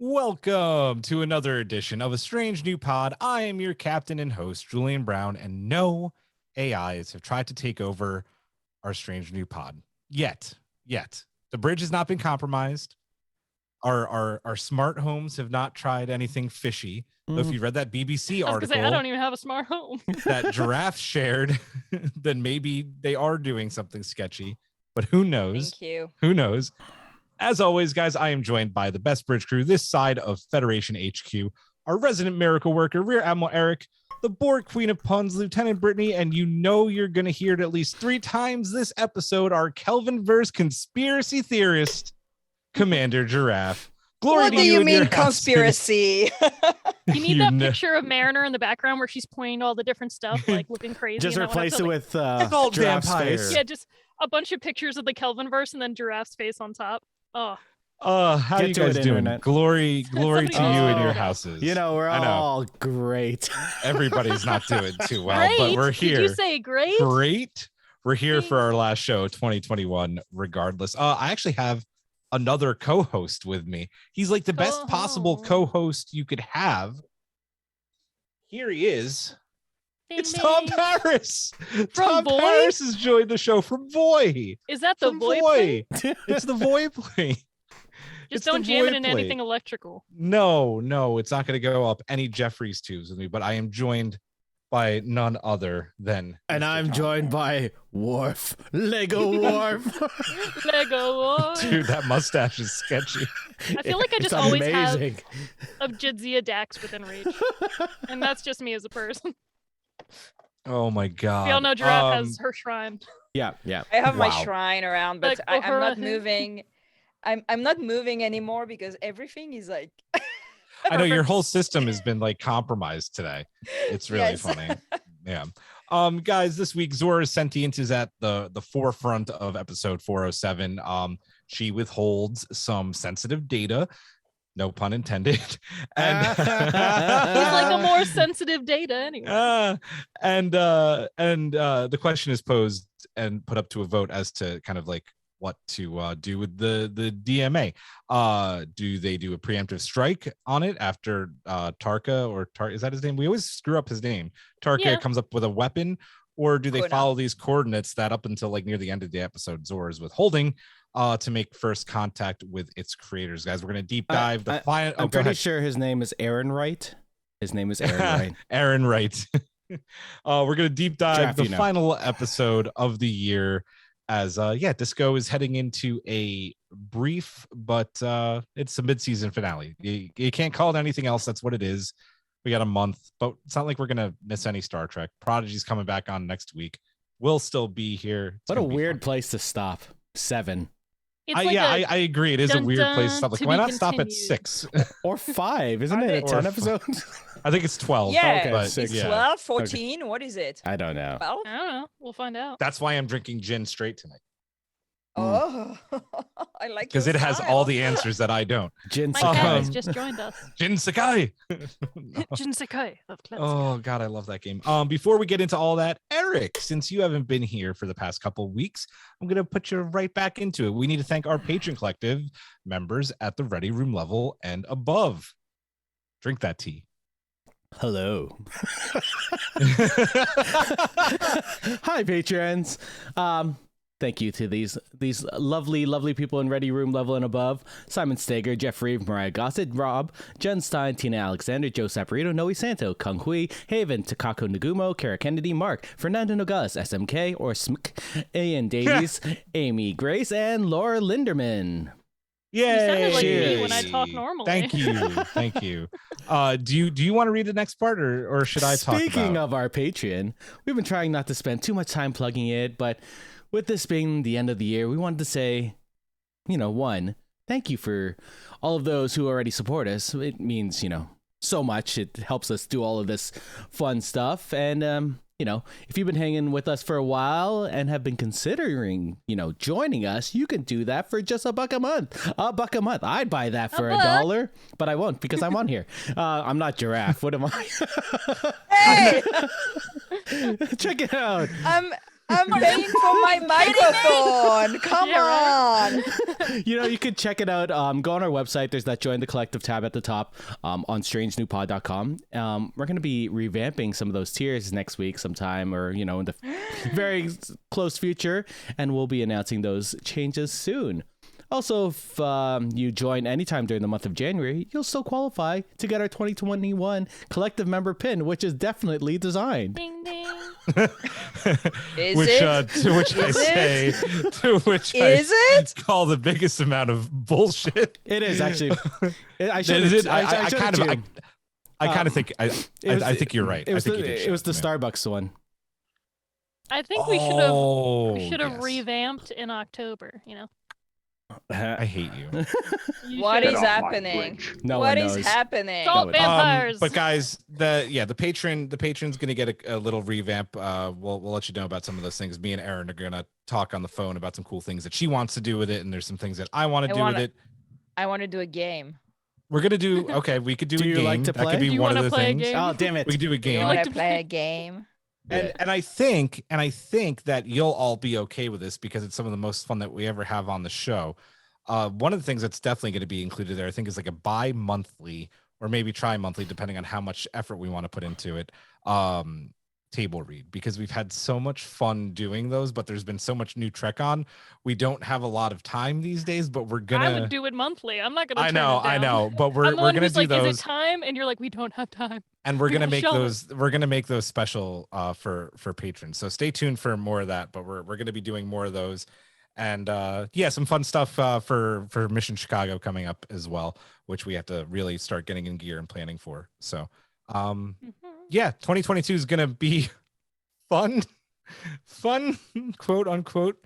Welcome to another edition of A Strange New Pod. I am your captain and host, Julian Brown, and no AIs have tried to take over our Strange New Pod yet. The bridge has not been compromised. Our smart homes have not tried anything fishy. Though if you read that BBC article, I don't even have a smart home. that Girafe shared, then maybe they are doing something sketchy. But who knows? Thank you. Who knows? As always, guys, I am joined by the best bridge crew this side of Federation HQ, our resident miracle worker, Rear Admiral Erik, the board queen of puns, Lieutenant Brittany, and you know you're going to hear it at least 3 times this episode, our Kelvinverse conspiracy theorist, Commander Girafe. Glory what to do you you and your mean houses. conspiracy? You need that picture of Mariner in the background where she's pointing to all the different stuff, like looking crazy. Just and replace it with it's all Girafe's vampires. face. Yeah, just a bunch of pictures of the Kelvinverse and then Girafe's face on top. Oh, How Get you to guys it, doing? Internet. Glory to you Somebody and your else. houses. You know, we're I know. all great. Everybody's not doing too well, great. but we're here. Did you say great? Great. We're here for our last show, 2021, regardless. I actually have another co-host with me. He's like the best possible co-host you could have. Here he is. Ding, It's ding. Tom Paris. Tom Voy? Paris has joined the show from Voy. Is that the From boy? Voy. It's the Voy play. Just It's the don't jam it Voy in plate. anything electrical. No, it's not going to go up any Jeffries tubes with me, but I am joined by none other than And Mr. I'm Tom joined by Worf. Lego Worf. Lego. War. Dude, that mustache is sketchy. I feel like I It's just always amazing. have a Jadzia Dax within reach, and that's just me as a person. Oh my god. We all know Giraffe has her shrine. Yeah. I have my Wow. shrine around, but Like, I'm not Uhura. moving. I'm not moving anymore because everything is like. I know your whole system has been like compromised today. It's really Yes. funny. Yeah. Guys, this week Zora's sentience is at the forefront of episode 407. She withholds some sensitive data, no pun intended. And He's like a more sensitive data anyway. the question is posed and put up to a vote as to kind of like what to do with the DMA. Do they do a preemptive strike on it after Tarka or is that his name? We always screw up his name. Tarka Yeah. comes up with a weapon, or do they Could follow these coordinates that up until like near the end of the episode Zora is withholding to make first contact with its creators? Guys, we're gonna deep dive the final. I'm pretty sure his name is Aaron Wright. His name is Aaron Wright. Aaron Wright. We're gonna deep dive Draft, the you know. final episode of the year as Disco is heading into a brief, but it's a mid-season finale. You can't call it anything else. That's what it is. We got a month, but it's not like we're gonna miss any Star Trek. Prodigy's coming back on next week. We'll still be here. It's What a gonna be weird fun. place to stop. 7 It's like I agree. It is a dun weird place to dun stop. Like, to why be not stop at continued. 6? or 5. Isn't Are it they- a 10 Or episodes? I think it's 12. Yeah, Okay, but six. it's yeah. 12, 14. What is it? I don't know. 12? I don't know. We'll find out. That's why I'm drinking gin straight tonight, Oh, I like because your it has style. all the answers that I don't. Jin My Sakai. cat Sakai. has just joined us. Jin Sakai. No. Jinsekai of Cleanse. Oh god, I love that game. Before we get into all that, Erik, since you haven't been here for the past couple weeks, I'm gonna put you right back into it. We need to thank our Patreon Collective members at the Ready Room level and above. Drink that tea. Hello. Hi, patrons. Thank you to these lovely people in Ready Room level and above: Simon Steger, Jeffrey, Mariah Gossett, Rob, Jen Stein, Tina Alexander, Joe Saporito, Noe Santo, Kung Hui, Haven, Takako Nagumo, Kara Kennedy, Mark, Fernando Nogales, SMK or SMK, Ian Davies, Amy Grace, and Laura Linderman. You sounded like me Cheers. when I talk normally. Thank you. Do you want to read the next part, or should I talk Speaking about? of our Patreon, we've been trying not to spend too much time plugging it, but with this being the end of the year, we wanted to say, one, thank you for all of those who already support us. It means, so much. It helps us do all of this fun stuff. And, if you've been hanging with us for a while and have been considering, joining us, you can do that for just $1 a month. $1 a month. I'd buy that for $1, but I won't because I'm on here. I'm not Girafe. What am I? Hey, Check it out. I'm paying for my microphone. Come Yeah, on. You could check it out. Go on our website. There's that Join the Collective tab at the top on strangenewpod.com. We're going to be revamping some of those tiers next week sometime or, in the very close future. And we'll be announcing those changes soon. Also, if you join anytime during the month of January, you'll still qualify to get our 2021 collective member pin, which is definitely designed. Ding ding. Is which it? to which I Is say to which Is I it? call the biggest amount of bullshit. It is actually. I kind of think I think you're right. It was I think it was the Starbucks one. I think we should have yes. revamped in October. I hate you. What should- is happening? No What one is knows. happening? Salt vampires. But guys, the patron's gonna get a little revamp. We'll let you know about some of those things. Me and Erin are gonna talk on the phone about some cool things that she wants to do with it, and there's some things that I want to do with it. I want to do a game. We're gonna do okay. We could do Do a you game. like to That play? could be Do you one of wanna the play a things. game? Oh, damn it. We could do a You game. want like to to play a game? And I think that you'll all be okay with this because it's some of the most fun that we ever have on the show. One of the things that's definitely going to be included there, I think, is like a bi-monthly or maybe tri-monthly, depending on how much effort we want to put into it. Table read, because we've had so much fun doing those, but there's been so much new Trek on. We don't have a lot of time these days, but we're gonna. I would do it monthly. I'm not gonna. I turn know, it down. I know, but I'm we're the one gonna who's do like, those. Is it time? And you're like, we don't have time. And we're gonna gotta make shelve it. those. We're gonna make those special for patrons. So stay tuned for more of that. But we're gonna be doing more of those, and some fun stuff for Mission Chicago coming up as well, which we have to really start getting in gear and planning for. So 2022 is gonna be fun, quote unquote.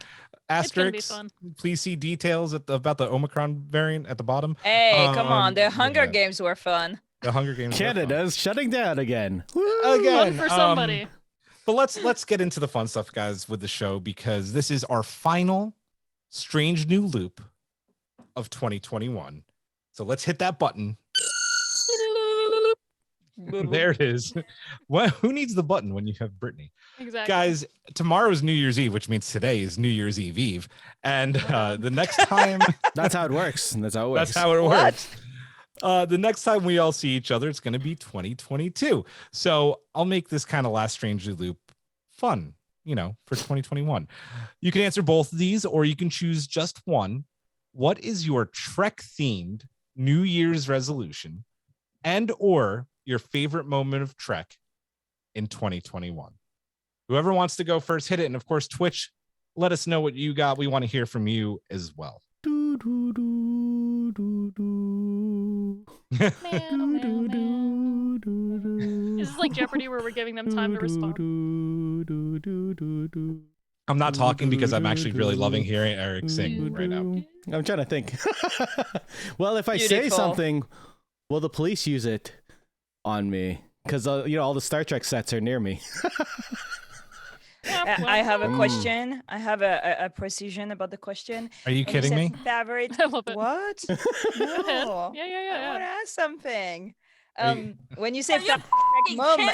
It's gonna be Asterisk. fun. Please see details about the Omicron variant at the bottom. Hey, come on! The Hunger yeah. Games were fun. The Hunger Games. were fun. Canada's shutting down again. Again, Fun for somebody. But let's get into the fun stuff, guys, with the show, because this is our final strange new loop of 2021. So let's hit that button. There it is. Well, who needs the button when you have Brittany? Exactly. Guys, tomorrow's New Year's Eve, which means today is New Year's Eve. And the next time That's how it works. That's how it works. that's how it works. The next time we all see each other, it's going to be 2022. So I'll make this kind of last Strangely Loop fun, for 2021. You can answer both of these, or you can choose just one. What is your Trek-themed New Year's resolution and or your favorite moment of Trek in 2021? Whoever wants to go first, hit it. And of course, Twitch, let us know what you got. We want to hear from you as well. Do, do, do, do, do. Meow, meow, meow. Is this like Jeopardy where we're giving them time to respond? I'm not talking because I'm actually really loving hearing Erik sing right now. I'm trying to think. Well, if I say Beautiful. something, will the police use it on me? Because all the Star Trek sets are near me. I have a question. I have a precision about the question. Are you When kidding said me? Favorite? I love it. What? Go ahead. No. Yeah. I want to ask something. Are you- When you say favorite Trek moment,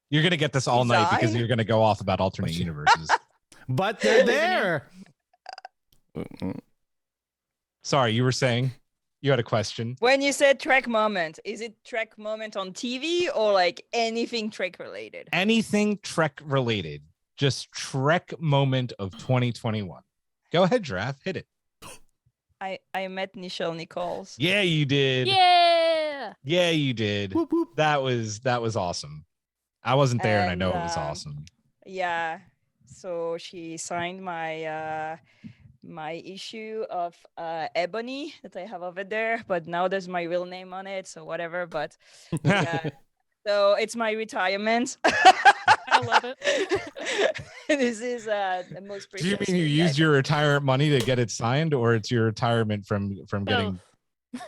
You're going to get this all night because Design? you're going to go off about alternate universes. But they're there. Sorry, you were saying you had a question. when you said Trek moment, is it Trek moment on TV or like anything Trek related? Anything Trek related, just Trek moment of 2021. Go ahead, Girafe, hit it. I met Nichelle Nichols. Yeah, you did. Yeah. Yeah, you did. Whoop, whoop. That was awesome. I wasn't there, and I know it was And, awesome. Yeah. So she signed my my issue of Ebony that I have over there, but now there's my real name on it, so whatever. But yeah. So it's my retirement. I love it. This is the most Do you precious mean you thing used your retirement money to get it signed, or it's your retirement from getting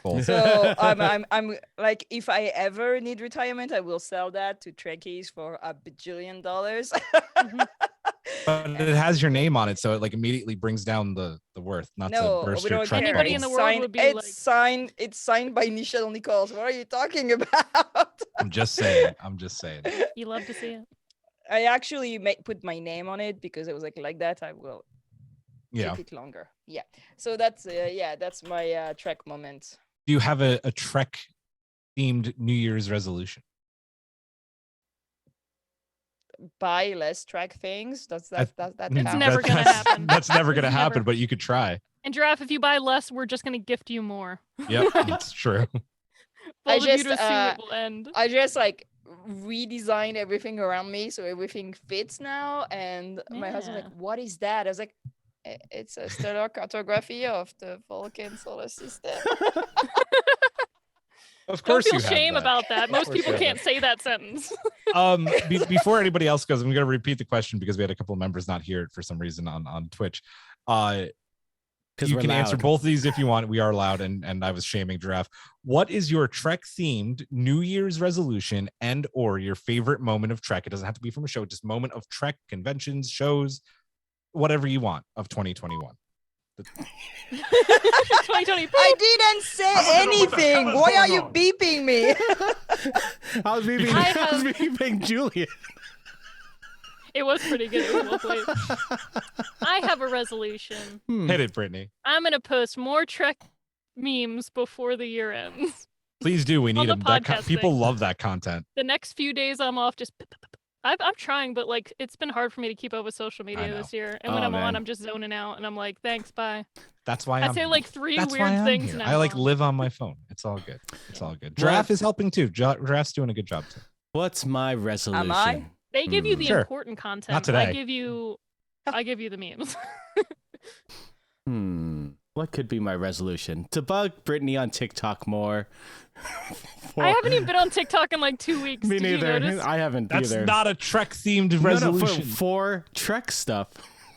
both? So I'm like, if I ever need retirement, I will sell that to Trekkies for $1 bajillion. But it has your name on it, so it like immediately brings down the worth. Not No, to burst we your don't Trek care. Anybody in bubble. the world would be it's like- signed. It's signed by Nichelle Nichols. What are you talking about? I'm just saying. You love to see it. I actually put my name on it because it was like that. I will Yeah. keep it longer. Yeah. So that's that's my Trek moment. Do you have a Trek themed New Year's resolution? Buy less Trek things. That's that. That It's count? never gonna happen. That's never gonna It's happen, never. but you could try. And Giraffe, if you buy less, we're just gonna gift you more. Yep, that's true. Full of you just, to see it will end. I just like redesigned everything around me so everything fits now. And my husband Yeah. like, what is that? I was like, it's a stellar cartography of the Vulcan solar system. Of Don't course, feel you have shame that. about that. Most course people you have can't say that sentence. Before anybody else goes, I'm going to repeat the question because we had a couple of members not here for some reason on Twitch. You can answer both of these if you want. We are loud, and I was shaming Giraffe. What is your Trek themed New Year's resolution and or your favorite moment of Trek? It doesn't have to be from a show, just moment of Trek, conventions, shows, whatever you want of 2021. 2020. I didn't say anything. Why are you beeping me? I was beeping Julian. It was pretty good. It was well played. I have a resolution. Hit it, Brittany. I'm gonna post more Trek memes before the year ends. Please do. We need the them. podcast People thing. love that content. The next few days I'm off, just I'm trying, but like it's been hard for me to keep up with social media this year. And when I'm on, I'm just zoning out, and I'm like, thanks, bye. That's why I say like three weird things now. I like live on my phone. It's all good. It's all good. Giraffe is helping too. Giraffe's doing a good job too. What's my resolution? Am I? They give you the Sure. important content. Not today. I give you the memes. What could be my resolution? To bug Brittany on TikTok more. I haven't even been on TikTok in like 2 weeks. Me Did neither. You notice? I haven't That's either. not a Trek themed resolution. No, for Trek stuff.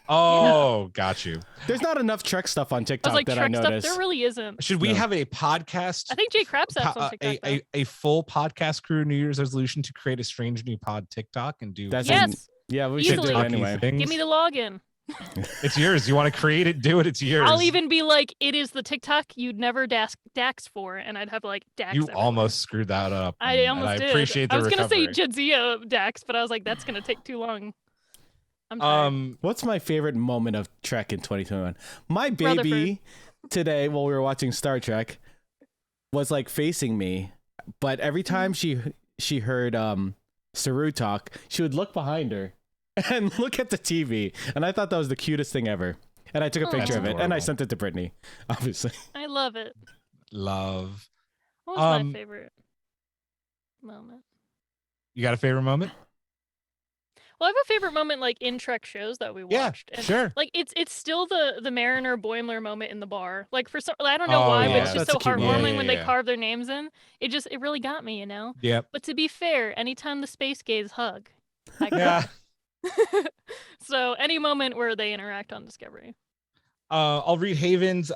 Oh, got you. There's not enough Trek stuff on I TikTok was like, that Trek I stuff. noticed. There really isn't. Should we have a podcast? I think Jay Crabsapp's on TikTok. A full podcast crew New Year's resolution to create a strange new pod TikTok and do. Yes. Yeah, we should do it Easily. anyway. Give me the login. It's yours. You want to create it? Do it. It's yours. I'll even be like, it is the TikTok you'd never dax for, and I'd have like dax. You everywhere. almost screwed that up. I almost did. Appreciate the I was gonna say recovery. Jadzia dax, but I was like, that's gonna take too long. I'm tired. What's my favorite moment of Trek in 2021? My baby today, while we were watching Star Trek, was like facing me, but every time she heard Saru talk, she would look behind her and look at the TV, and I thought that was the cutest thing ever. And I took a picture of it, and I sent it to Brittany, obviously. I love it. Love. What was my favorite moment? You got a favorite moment? Well, I have a favorite moment like in Trek shows that we watched. Yeah, and, sure. Like it's still the Mariner Boimler moment in the bar. Like for some, I don't know why, but it's just That's so a cute heartwarming moment. when Yeah, they carve their names in. It really got me, you know. Yep. But to be fair, anytime the space gays hug, I Yeah. So any moment where they interact on Discovery. I'll read Haven's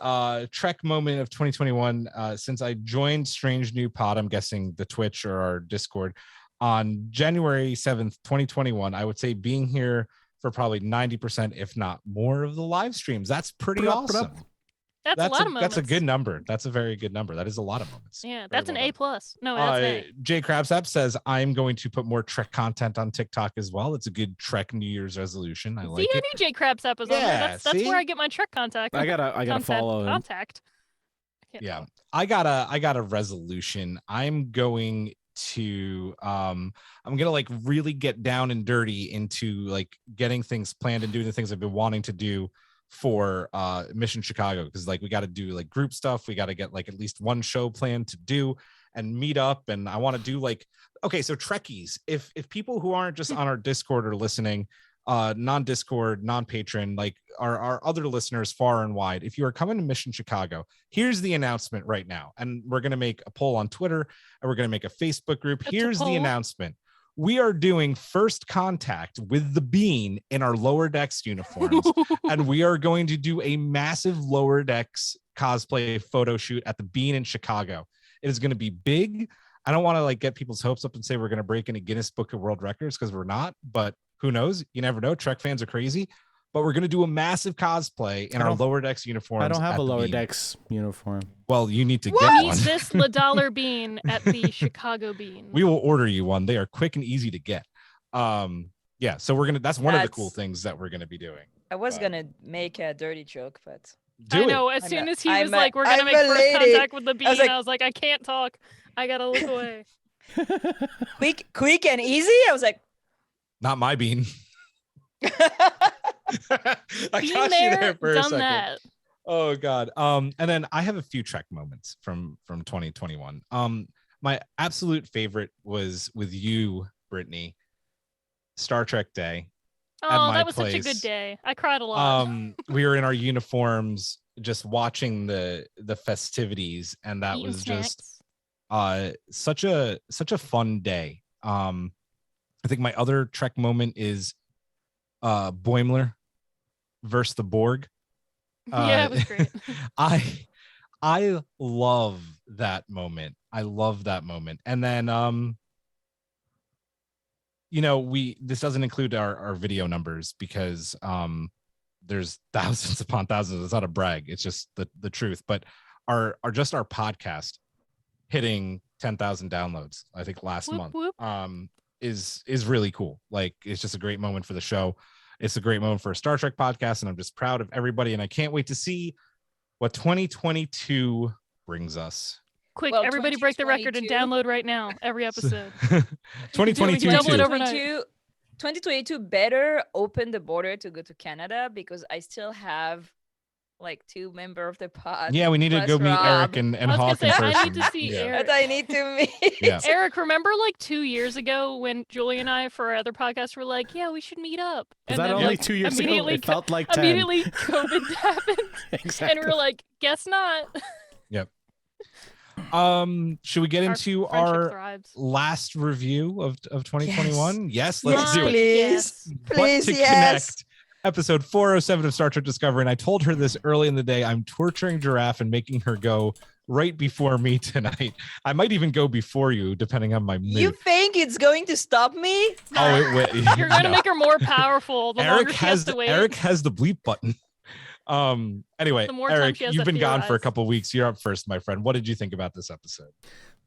Trek moment of 2021. Since I joined Strange New Pod, I'm guessing the Twitch or our Discord on January 7th, 2021. I would say being here for probably 90%, if not more, of the live streams. That's pretty awesome. That's a lot of moments. That's a good number. That's a very good number. That is a lot of moments. Yeah, Very that's an well A done. plus. No, that's an A. Jay Crabsap says, I'm going to put more Trek content on TikTok as well. It's a good Trek New Year's resolution. I like See, I it. knew Jay Crabsap was on there. Yeah, That's see? where I get my Trek contact. I gotta follow him. Contact. Yeah. I got a resolution. I'm going to I'm gonna like really get down and dirty into like getting things planned and doing the things I've been wanting to do for Mission Chicago, because like we got to do like group stuff. We got to get like at least one show planned to do and meet up. And I want to do like, okay, so Trekkies, if people who aren't just on our Discord are listening, non-Discord, non-patron, like our other listeners far and wide, if you are coming to Mission Chicago, here's the announcement right now. And we're going to make a poll on Twitter and we're going to make a Facebook group. Here's the announcement. We are doing first contact with the Bean in our Lower Decks uniforms. And we are going to do a massive Lower Decks cosplay photo shoot at the Bean in Chicago. It is going to be big. I don't want to like get people's hopes up and say we're going to break into Guinness Book of World Records, because we're not, but who knows? You never know. Trek fans are crazy. But we're going to do a massive cosplay in our Lower Decks uniforms. I don't have a Lower Bean. Decks uniform. Well, you need to Meet get one. this $1 bean at the Chicago Bean. We will order you one. They are quick and easy to get. Yeah, so that's one of the cool things that we're gonna be doing. I was gonna make a dirty joke, but I know. As soon as he was like, "We're gonna make first contact with the bean," I was like, "I can't talk. I gotta look away." quick and easy. I was like, not my bean. I got you there for a second. That. Oh God. And then I have a few Trek moments from 2021. My absolute favorite was with you, Brittany. Star Trek Day. Oh, that was such a good day. I cried a lot. We were in our uniforms, just watching the festivities, and that was just such a fun day. I think my other Trek moment is Boimler versus the Borg. Yeah, it was great. I love that moment. And then this doesn't include our video numbers because there's thousands upon thousands. It's not a brag, it's just the truth. But our podcast hitting 10,000 downloads, I think last month, is really cool. Like, it's just a great moment for the show. It's a great moment for a Star Trek podcast, and I'm just proud of everybody, and I can't wait to see what 2022 brings us. Quick, everybody break the record and download right now every episode. 2022 double it overnight. 2022 better open the border to go to Canada, because I still have like 2 members of the pod. Yeah, we need to go meet Erik and Hawk in person. I need to see Erik. I need to meet. Yeah. Erik, remember like 2 years ago when Julian and I, for our other podcast, were like, yeah, we should meet up. Was that only 2 years ago? It felt like 10. Immediately COVID happened. Exactly. And we were like, guess not. Yep. Should we get into our last review of 2021? Yes, let's do it. Please, connect. Episode 407 of Star Trek Discovery, and I told her this early in the day. I'm torturing Girafe and making her go right before me tonight. I might even go before you, depending on my mood. You think it's going to stop me? Oh, it will. You're going to make her more powerful. The Erik longer she has to wait. Erik has the bleep button. Anyway, Erik, you've been gone for a couple weeks. You're up first, my friend. What did you think about this episode?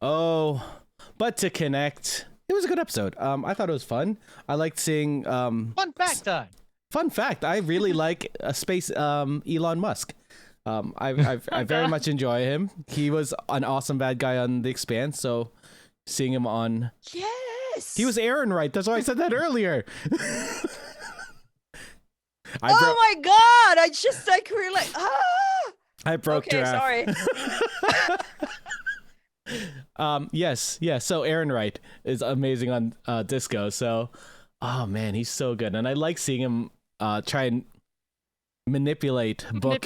Oh, but to connect, it was a good episode. I thought it was fun. I liked seeing fun fact time. Fun fact, I really like space Elon Musk. I very much enjoy him. He was an awesome bad guy on The Expanse, so seeing him on... Yes! He was Aaron Wright, that's why I said that earlier. My God! I just like realized... I broke Girafe. Sorry. Yes. So Aaron Wright is amazing on Disco, so... Oh, man, he's so good. And I like seeing him try and manipulate Book,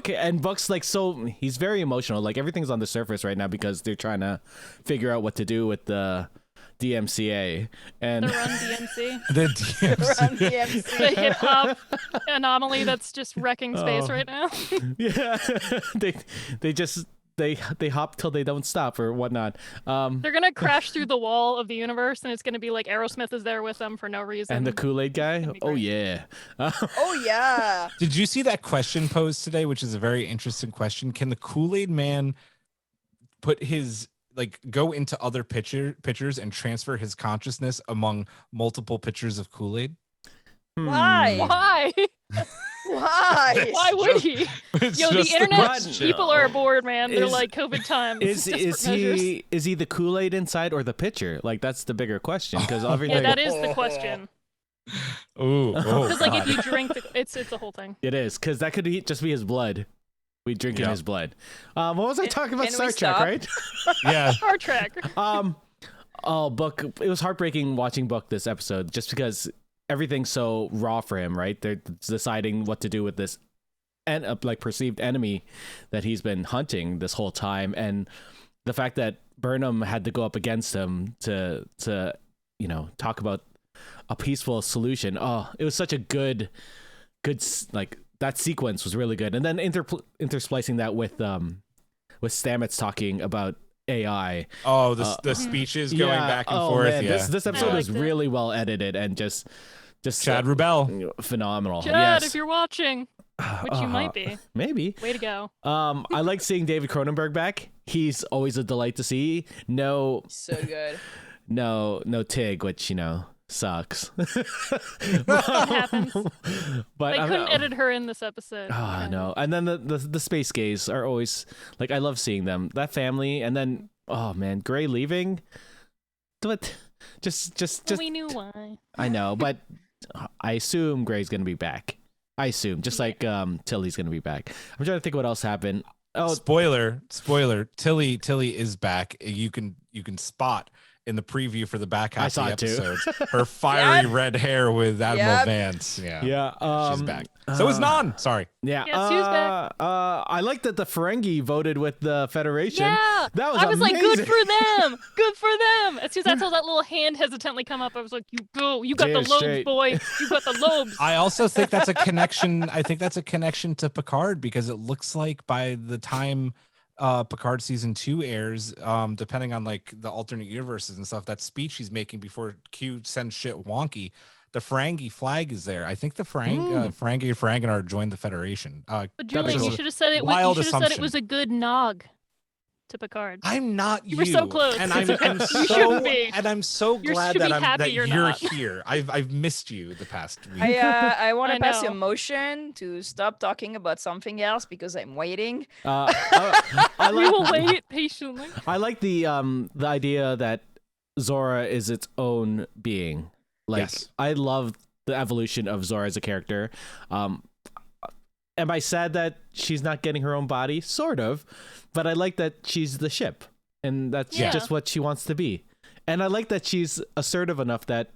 and Book's like, so he's very emotional. Like, everything's on the surface right now because they're trying to figure out what to do with the DMCA and the Run DMC. The DMC. The hip hop anomaly that's just wrecking space right now. Yeah, they hop till they don't stop or whatnot. They're gonna crash through the wall of the universe, and it's gonna be like Aerosmith is there with them for no reason. And the Kool-Aid guy. Oh yeah. Oh yeah. Did you see that question posed today, which is a very interesting question? Can the Kool-Aid man put his go into other pitchers and transfer his consciousness among multiple pitchers of Kool-Aid? Why? Why? Why would he? The internet people are bored, man. They're like, COVID time. Is he the Kool-Aid inside or the pitcher? Like, that's the bigger question, because everything. Yeah, that is the question. Because if you drink, it's a whole thing. It is, because that could just be his blood. We drink in his blood. What was I talking about? Star Trek, right? Yeah. Star Trek. Book. It was heartbreaking watching Book this episode, just because everything's so raw for him, right? They're deciding what to do with this and perceived enemy that he's been hunting this whole time, and the fact that Burnham had to go up against him to talk about a peaceful solution. Oh, it was such a good that sequence was really good, and then intersplicing that with Stamets talking about AI. Oh, the speeches going back and forth. Man, yeah. This episode was really well edited and just Chad Rubel, phenomenal. Chad, if you're watching, which you might be, maybe. Way to go. I like seeing David Cronenberg back. He's always a delight to see. No, so good. No Tig, which sucks. It happens. But They couldn't edit her in this episode. Oh no! And then the space gays are always like, I love seeing them. That family, and then oh man, Gray leaving. But just We knew why. I know, but I assume Gray's gonna be back. I assume, just like Tilly's gonna be back. I'm trying to think what else happened. Oh, spoiler! Tilly is back. You can spot in the preview for the back half of the episodes her fiery red hair with Admiral Vance. Yeah, she's back. So is Nan. Sorry. Yeah. Yes, who's back? I like that the Ferengi voted with the Federation. Yeah, that was I was amazing. like, good for them. Good for them. As soon as I saw that little hand hesitantly come up, I was like, you go. You got the lobes, boy. You got the lobes. I also think that's a connection. I think that's a connection to Picard, because it looks like by the time Picard season 2 airs, depending on like the alternate universes and stuff, that speech he's making before Q sends shit wonky, the Ferengi flag is there. I think the Ferenginar joined the Federation. But Julian, you should have said it. You should have said it was a good nog to Picard. I'm not. You were so close. And I'm so, shouldn't be. And I'm so glad that you're not. here. I've missed you the past week. I want to pass you a motion to stop talking about something else because I'm waiting. We will wait patiently. I like the idea that Zora is its own being. Like, yes. I love the evolution of Zora as a character. Am I sad that she's not getting her own body? Sort of. But I like that she's the ship. And that's just what she wants to be. And I like that she's assertive enough that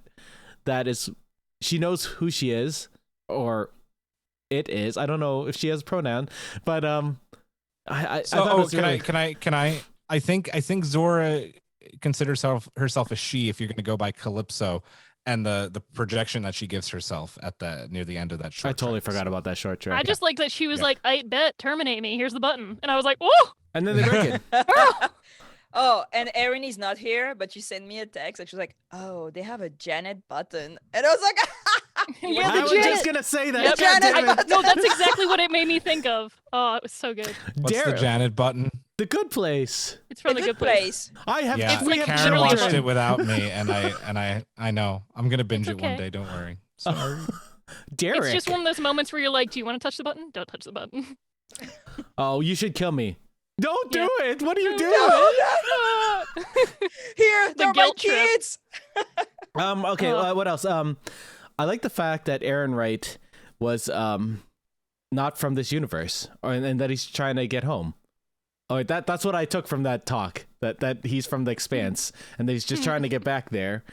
she knows who she is, or it is. I don't know if she has a pronoun, but I think Zora considers herself a she, if you're going to go by Calypso. And the projection that she gives herself at near the end of that short I totally forgot about that short track. I just like that she was like, I bet, terminate me. Here's the button. And I was like, whoa! And then they break it. Oh, and Erin is not here, but she sent me a text and she was like, oh, they have a Janet button. And I was like, I was just going to say that. Yep. No, that's exactly what it made me think of. Oh, it was so good. What's the Janet button? The Good Place. It's from the good place. I have. Yeah, Karen watched it without me, and I know I'm gonna binge it one day. Don't worry. Sorry. Derek. It's just one of those moments where you're like, do you want to touch the button? Don't touch the button. Oh, you should kill me. Don't do it. What are you doing? No. Here, they're my kids. Okay. What else? I like the fact that Aaron Wright was not from this universe, and that he's trying to get home. Oh, that's what I took from that talk. That he's from the Expanse, and that he's just trying to get back there.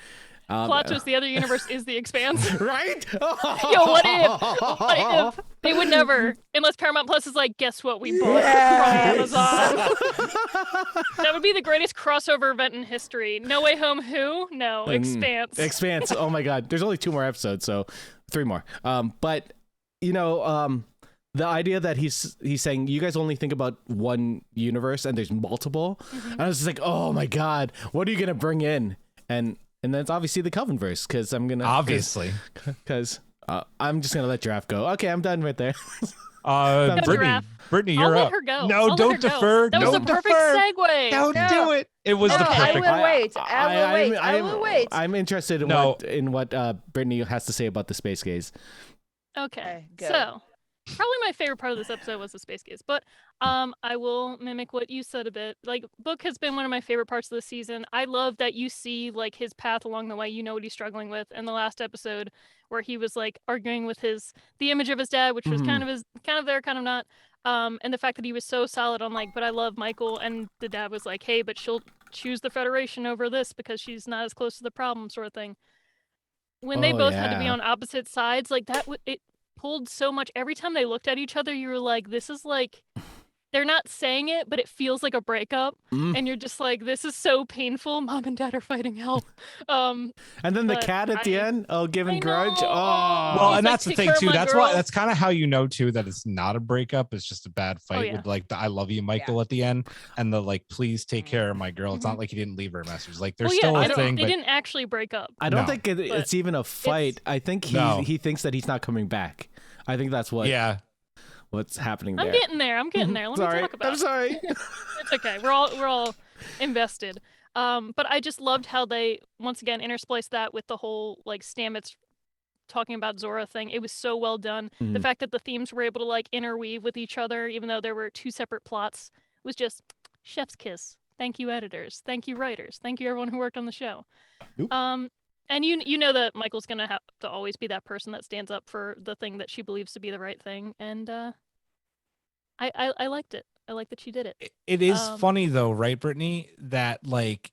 Plot twist: the other universe is the Expanse. Right? Yo, what if? What if? They would never, unless Paramount Plus is like, guess what we bought from Amazon. That would be the greatest crossover event in history. No Way Home. Who? No, Expanse. Expanse. Oh my God. There's only 2 more episodes, so 3 more. But the idea that he's saying you guys only think about one universe and there's multiple, and I was just like, oh my God, what are you gonna bring in? And then it's obviously the Covenverse, because I'm gonna because I'm just gonna let Girafe go. Okay, I'm done right there. Brittany, you're I'll up. let her go. No, don't defer. That was a perfect segue. Don't do it. It was the perfect. I will wait. I'm interested in what Brittany has to say about the space gaze. Okay, so. Probably my favorite part of this episode was the space gaze, but I will mimic what you said a bit. Like, Book has been one of my favorite parts of the season. I love that you see like his path along the way. You know what he's struggling with. In the last episode, where he was like arguing with the image of his dad, which was kind of there, kind of not. And the fact that he was so solid on like, but I love Michael, and the dad was like, hey, but she'll choose the Federation over this because she's not as close to the problem, sort of thing. When they both had to be on opposite sides, like that, it pulled so much. Every time they looked at each other, you were like, this is like, they're not saying it, but it feels like a breakup. And you're just like, this is so painful. Mom and dad are fighting help. And then the cat at the end, giving grudge. Oh, well, and that's the thing too. That's kind of how you know too that it's not a breakup. It's just a bad fight with like the "I love you, Michael" at the end, and the like, "Please take care of my girl." It's not like he didn't leave her a message. Like there's still a thing. They didn't actually break up. I don't think it's even a fight. I think he thinks that he's not coming back. I think that's what. Yeah. What's happening there? I'm getting there. Let me talk about it. I'm sorry. It's okay. We're all invested. But I just loved how they once again interspliced that with the whole like Stamets talking about Zora thing. It was so well done. The fact that the themes were able to like interweave with each other, even though there were two separate plots, was just chef's kiss. Thank you, editors. Thank you, writers. Thank you, everyone who worked on the show. Oop. And you know that Michael's gonna have to always be that person that stands up for the thing that she believes to be the right thing, and I liked it. I like that she did it. It is funny though, right, Brittany? That like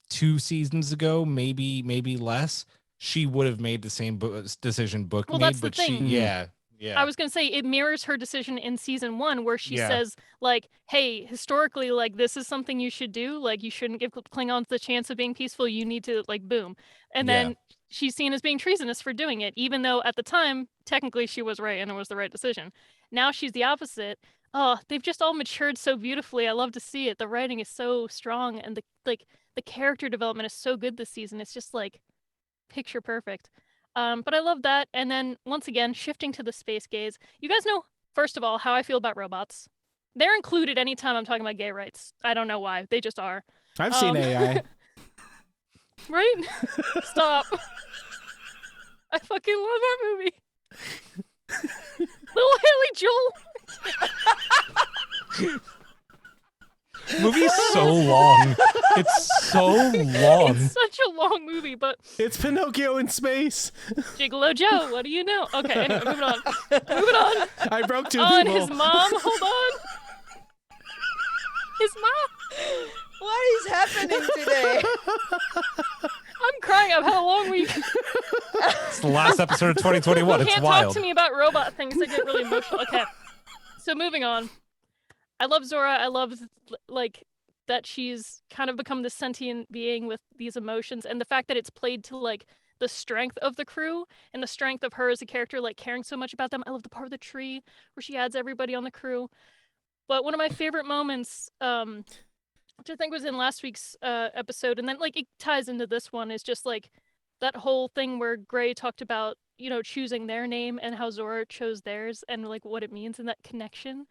2 seasons ago, maybe less, she would have made the same decision Book Well, made, that's the but thing. yeah. I was gonna say it mirrors her decision in season 1, where she says like, "Hey, historically, like this is something you should do. Like you shouldn't give Klingons the chance of being peaceful. You need to like boom." And then she's seen as being treasonous for doing it, even though at the time technically she was right and it was the right decision. Now she's the opposite. Oh, they've just all matured so beautifully. I love to see it. The writing is so strong, and the character development is so good this season. It's just like picture perfect. But I love that. And then once again, shifting to the space gaze. You guys know, first of all, how I feel about robots. They're included anytime I'm talking about gay rights. I don't know why. They just are. I've seen AI. Right? Stop. I fucking love that movie. Little Haley Joel. Movie's so long. It's so long. It's such a long movie, but It's Pinocchio in space. Gigolo Joe, what do you know? Okay, anyway, moving on. Moving on. I broke 2 On people. his mom, hold on. His mom? What is happening today? I'm crying. I've had a long week. It's the last episode of 2021. You It's can't wild. talk to me about robot things. I get really emotional. Okay. So moving on. I love Zora. I love like that she's kind of become this sentient being with these emotions, and the fact that it's played to like the strength of the crew and the strength of her as a character, like caring so much about them. I love the part of the tree where she adds everybody on the crew. But one of my favorite moments, which I think was in last week's episode, and then like it ties into this one, is just like that whole thing where Gray talked about, you know, choosing their name and how Zora chose theirs and like what it means and that connection.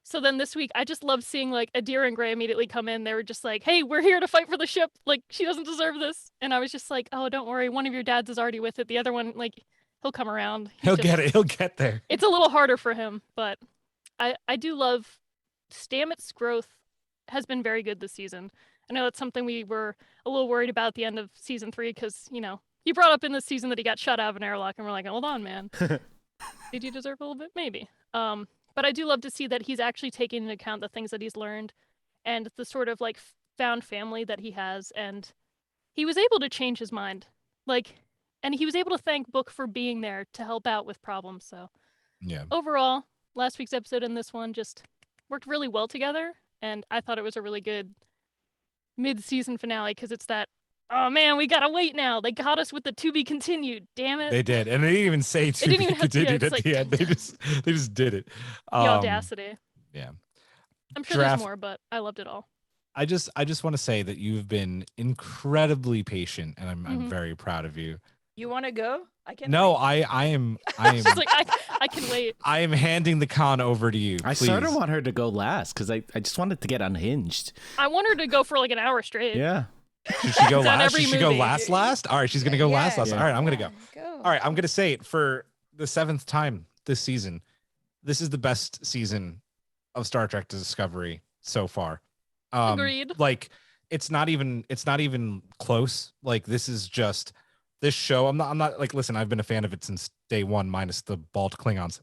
So then this week, I just loved seeing like Adira and Gray immediately come in. They were just like, "Hey, we're here to fight for the ship. Like, she doesn't deserve this." And I was just like, "Oh, don't worry. One of your dads is already with it. The other one, like, he'll come around. He'll get it. He'll get there. It's a little harder for him, but I do love Stamets' growth has been very good this season. I know that's something we were a little worried about at the end of season 3 because, you know, he brought up in this season that he got shot out of an airlock, and we're like, hold on, man. Did you deserve a little bit? Maybe. But I do love to see that he's actually taking into account the things that he's learned and the sort of like found family that he has. And he was able to change his mind. Like, and he was able to thank Book for being there to help out with problems. So Yeah. overall, last week's episode and this one just worked really well together. And I thought it was a really good mid-season finale because it's that, oh man, we gotta wait now. They got us with the to be continued. Damn it. They did, and they didn't even say to didn't be even have to, yeah, continued it's at the end. They just did it. The audacity. Yeah. I'm sure Girafe, there's more, but I loved it all. I just want to say that you've been incredibly patient, and I'm very proud of you. You want to go? I can. No, wait. I am. She's like, I can wait. I am handing the con over to you. I please. sort of want her to go last because I just wanted to get unhinged. I want her to go for like an hour straight. Yeah. Should she go On last? every Should she go movie. last? All right, she's gonna go last. Yeah. All right, I'm gonna go. Go. All right, I'm gonna say it for the 7th time this season. This is the best season of Star Trek Discovery so far. Agreed. Like it's not even close. Like this is just this show. I'm not like, listen, I've been a fan of it since day one, minus the bald Klingons.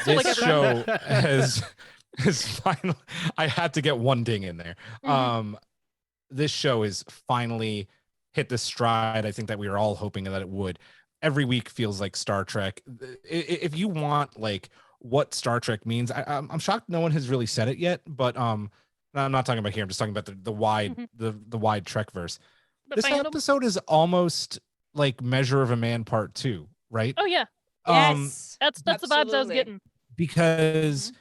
This Like show has finally, I had to get one ding in there. This show is finally hit the stride I think that we were all hoping that it would. Every week feels like Star Trek. If you want like what Star Trek means, I'm shocked no one has really said it yet, but I'm not talking about here. I'm just talking about the wide the wide Trek verse. This episode is almost like Measure of a Man Part 2, right? Oh yeah. Yes. That's the vibes I was Absolutely. getting. Because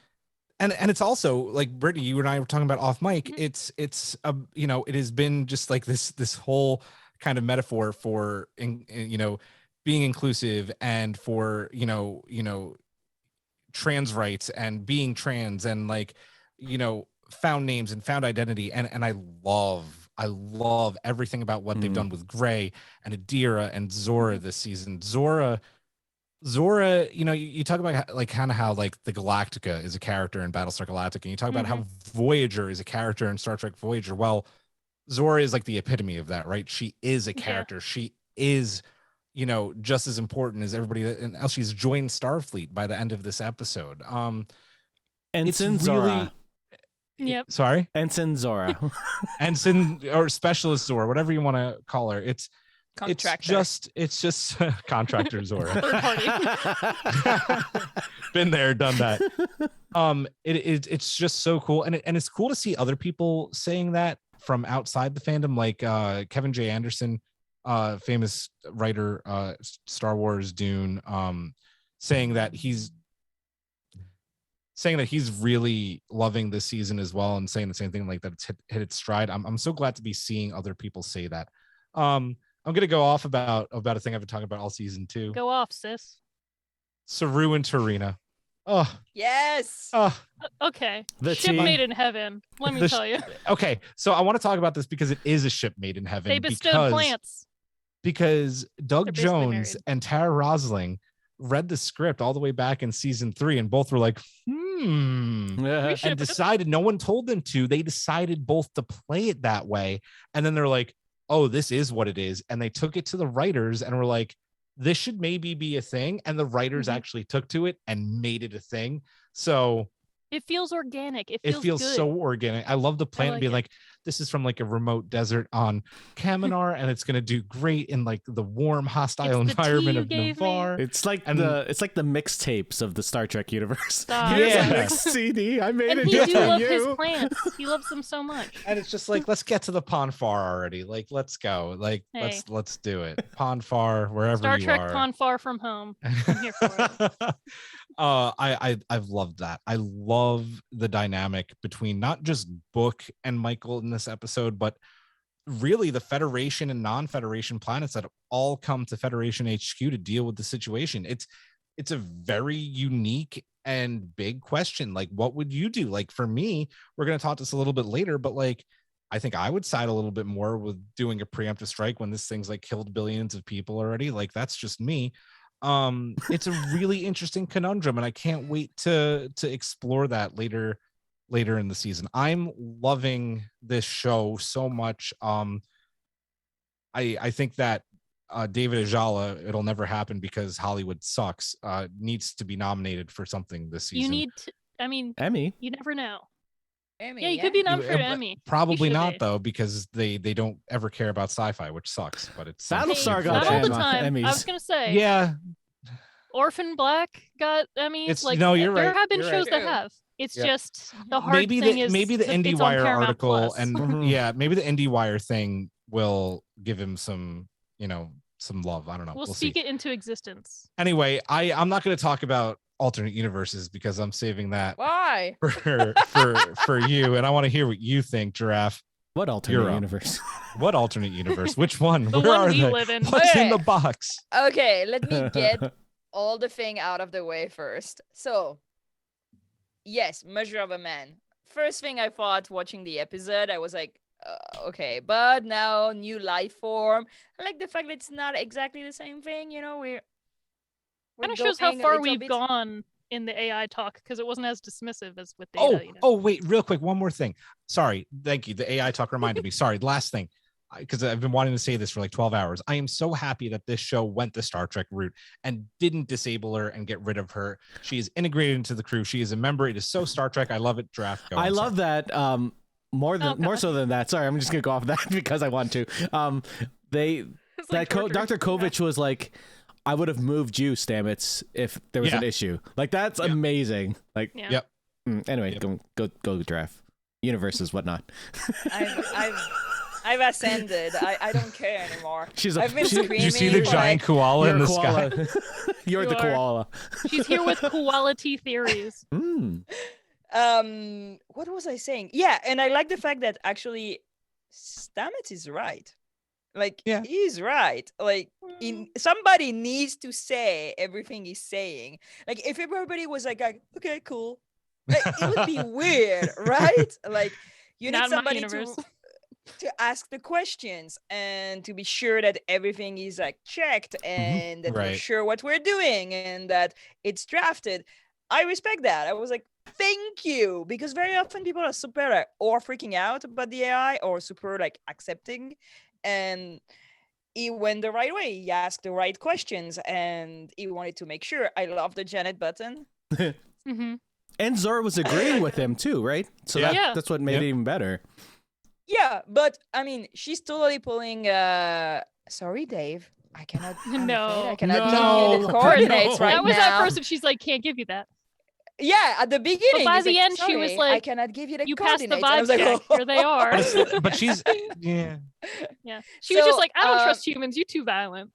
and it's also like Brittany, you and I were talking about off mic. It's you know, it has been just like this whole kind of metaphor for you know, being inclusive and for you know trans rights and being trans and like, you know, found names and found identity, and I love I love everything about what they've done with Gray and Adira and Zora this season. Zora, you know, you talk about like kind of how like the Galactica is a character in Battlestar Galactica, and you talk about how Voyager is a character in Star Trek Voyager. Well, Zora is like the epitome of that, right? She is a character. She is, you know, just as important as everybody, and else she's joined Starfleet by the end of this episode. Ensign Zora. Yep. Sorry? Ensign Zora. Ensign or Specialist Zora, whatever you want to call her. It's just contractor Zora. Been there, done that. It's just so cool, and it's cool to see other people saying that from outside the fandom, like Kevin J. Anderson, famous writer, Star Wars Dune, saying that he's really loving this season as well, and saying the same thing, like that it's hit its stride. I'm so glad to be seeing other people say that. I'm gonna go off about a thing I've been talking about all season 2. Go off, sis. Saru and Tarina. Oh yes. Okay. The ship tea. made in heaven. Let me tell you. Okay, so I want to talk about this because it is a ship made in heaven. They bestowed plants. Because Doug They're basically Jones married. and Tara Rosling read the script all the way back in season 3, and both were like, and decided, no one told them to. They decided both to play it that way, and then they're like, oh, this is what it is, and they took it to the writers and were like, this should maybe be a thing, and the writers actually took to it and made it a thing. So it feels organic. It feels good. so organic. I love the plant being like, this is from like a remote desert on Kaminar, and it's gonna do great in like the warm, hostile environment of Navarre. It's like the mixtapes of the Star Trek universe. Here's a mixed CD. I made and it he just do for love you. his plants. He loves them so much. And it's just like, let's get to the Ponfar already. Like, let's go. Like, Hey. let's do it. Ponfar, wherever Star you Trek are. Pon Far From Home. I'm here for it. I've loved that. I love the dynamic between not just Book and Michael in this episode, but really the Federation and non-Federation planets that all come to Federation HQ to deal with the situation. It's a very unique and big question. Like, what would you do? Like, for me, we're going to talk this a little bit later, but like, I think I would side a little bit more with doing a preemptive strike when this thing's like killed billions of people already. Like, that's just me. It's a really interesting conundrum, and I can't wait to explore that later in the season. I'm loving this show so much. I think that David Ajala, it'll never happen because Hollywood sucks, needs to be nominated for something this season. You need to, I mean, Emmy. You never know. Emmy, Yeah, you could be nominated for an Emmy. Probably You should not be. though, because they don't ever care about sci-fi, which sucks. But it's Battlestar got Not all the Emma- time. Emmys. I was gonna say. Yeah, Orphan Black got Emmys. It's- like no, you're there right, have been you're shows right. that have. It's Yep. just the hard maybe thing the is maybe the that it's on IndieWire Paramount article Plus. and yeah, maybe the IndieWire thing will give him some, some love. I don't know. We'll see. speak it into existence. Anyway, I'm not going to talk about alternate universes because I'm saving that Why? for you, and I want to hear what you think, Giraffe. What alternate You're up. universe? What alternate universe? Which one? The Where one are we they? live in. What's in Okay. the box? Okay, let me get all the thing out of the way first. So, yes, Measure of a Man. First thing I thought watching the episode, I was like, okay, but now new life form. I like the fact that it's not exactly the same thing. We're Kind of shows how going a far little we've bit- gone in the AI talk because it wasn't as dismissive as with Oh, data. wait, real quick, one more thing. Sorry, thank you. The AI talk reminded me. Sorry, last thing, because I've been wanting to say this for like 12 hours. I am so happy that this show went the Star Trek route and didn't disable her and get rid of her. She is integrated into the crew. She is a member. It is so Star Trek. I love it. Draft. Go. I I'm love sorry. that more so than that. Sorry, I'm just gonna go off that because I want to. Dr. Kovic was like, I would have moved you, Stamets, if there was an issue. Like, that's amazing. Like, Yeah. Yep. Anyway, go draft universes, whatnot. I've ascended. I don't care anymore. I've been Did screaming. you see the for, giant koala You're in a the sky? koala. You're the You are. koala. She's here with quality theories. What was I saying? Yeah, and I like the fact that actually Stamets is right. Like, Yeah. he's right. Like, somebody needs to say everything he's saying. Like, if everybody was like, okay, cool, like, it would be weird, right? Like, you Not need in my somebody universe. to to ask the questions and to be sure that everything is like checked and that we're Right. sure what we're doing and that it's drafted. I respect that. I was like, thank you, because very often people are super like, or freaking out about the AI or super like accepting, and he went the right way. He asked the right questions and he wanted to make sure. I love the Janet button. Mm-hmm. And Zora was agreeing with him too, right? So Yeah. that's what made it even better. Yeah, but I mean, she's totally pulling. Sorry, Dave. I cannot. I'm No. afraid I cannot No. give you the coordinates No. right That was now. at first, and she's like, "Can't give you that." Yeah, at the beginning. by he's the like, end, she was "Sorry, like, I cannot give you the "You passed the coordinates." And I vibe was check. like, Here they are. But she's yeah. Yeah. She was So, just like, "I don't trust humans. You too violent."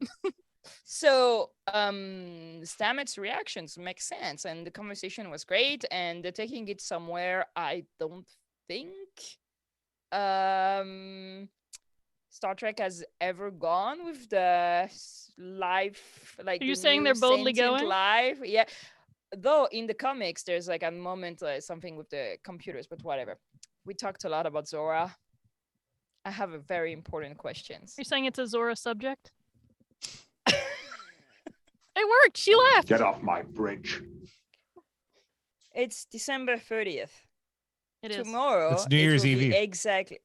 So, Stamets' reactions make sense, and the conversation was great, and they're taking it somewhere I don't think Star Trek has ever gone with the life, like Are you the saying new they're boldly sentient going? life. Yeah, though in the comics there's like a moment, something with the computers, but whatever. We talked a lot about Zora. I have a very important questions. You're saying it's a Zora subject? It worked. She laughed. Get off my bridge. It's December 30th. It is. Tomorrow It's New it Year's will Eve. be exactly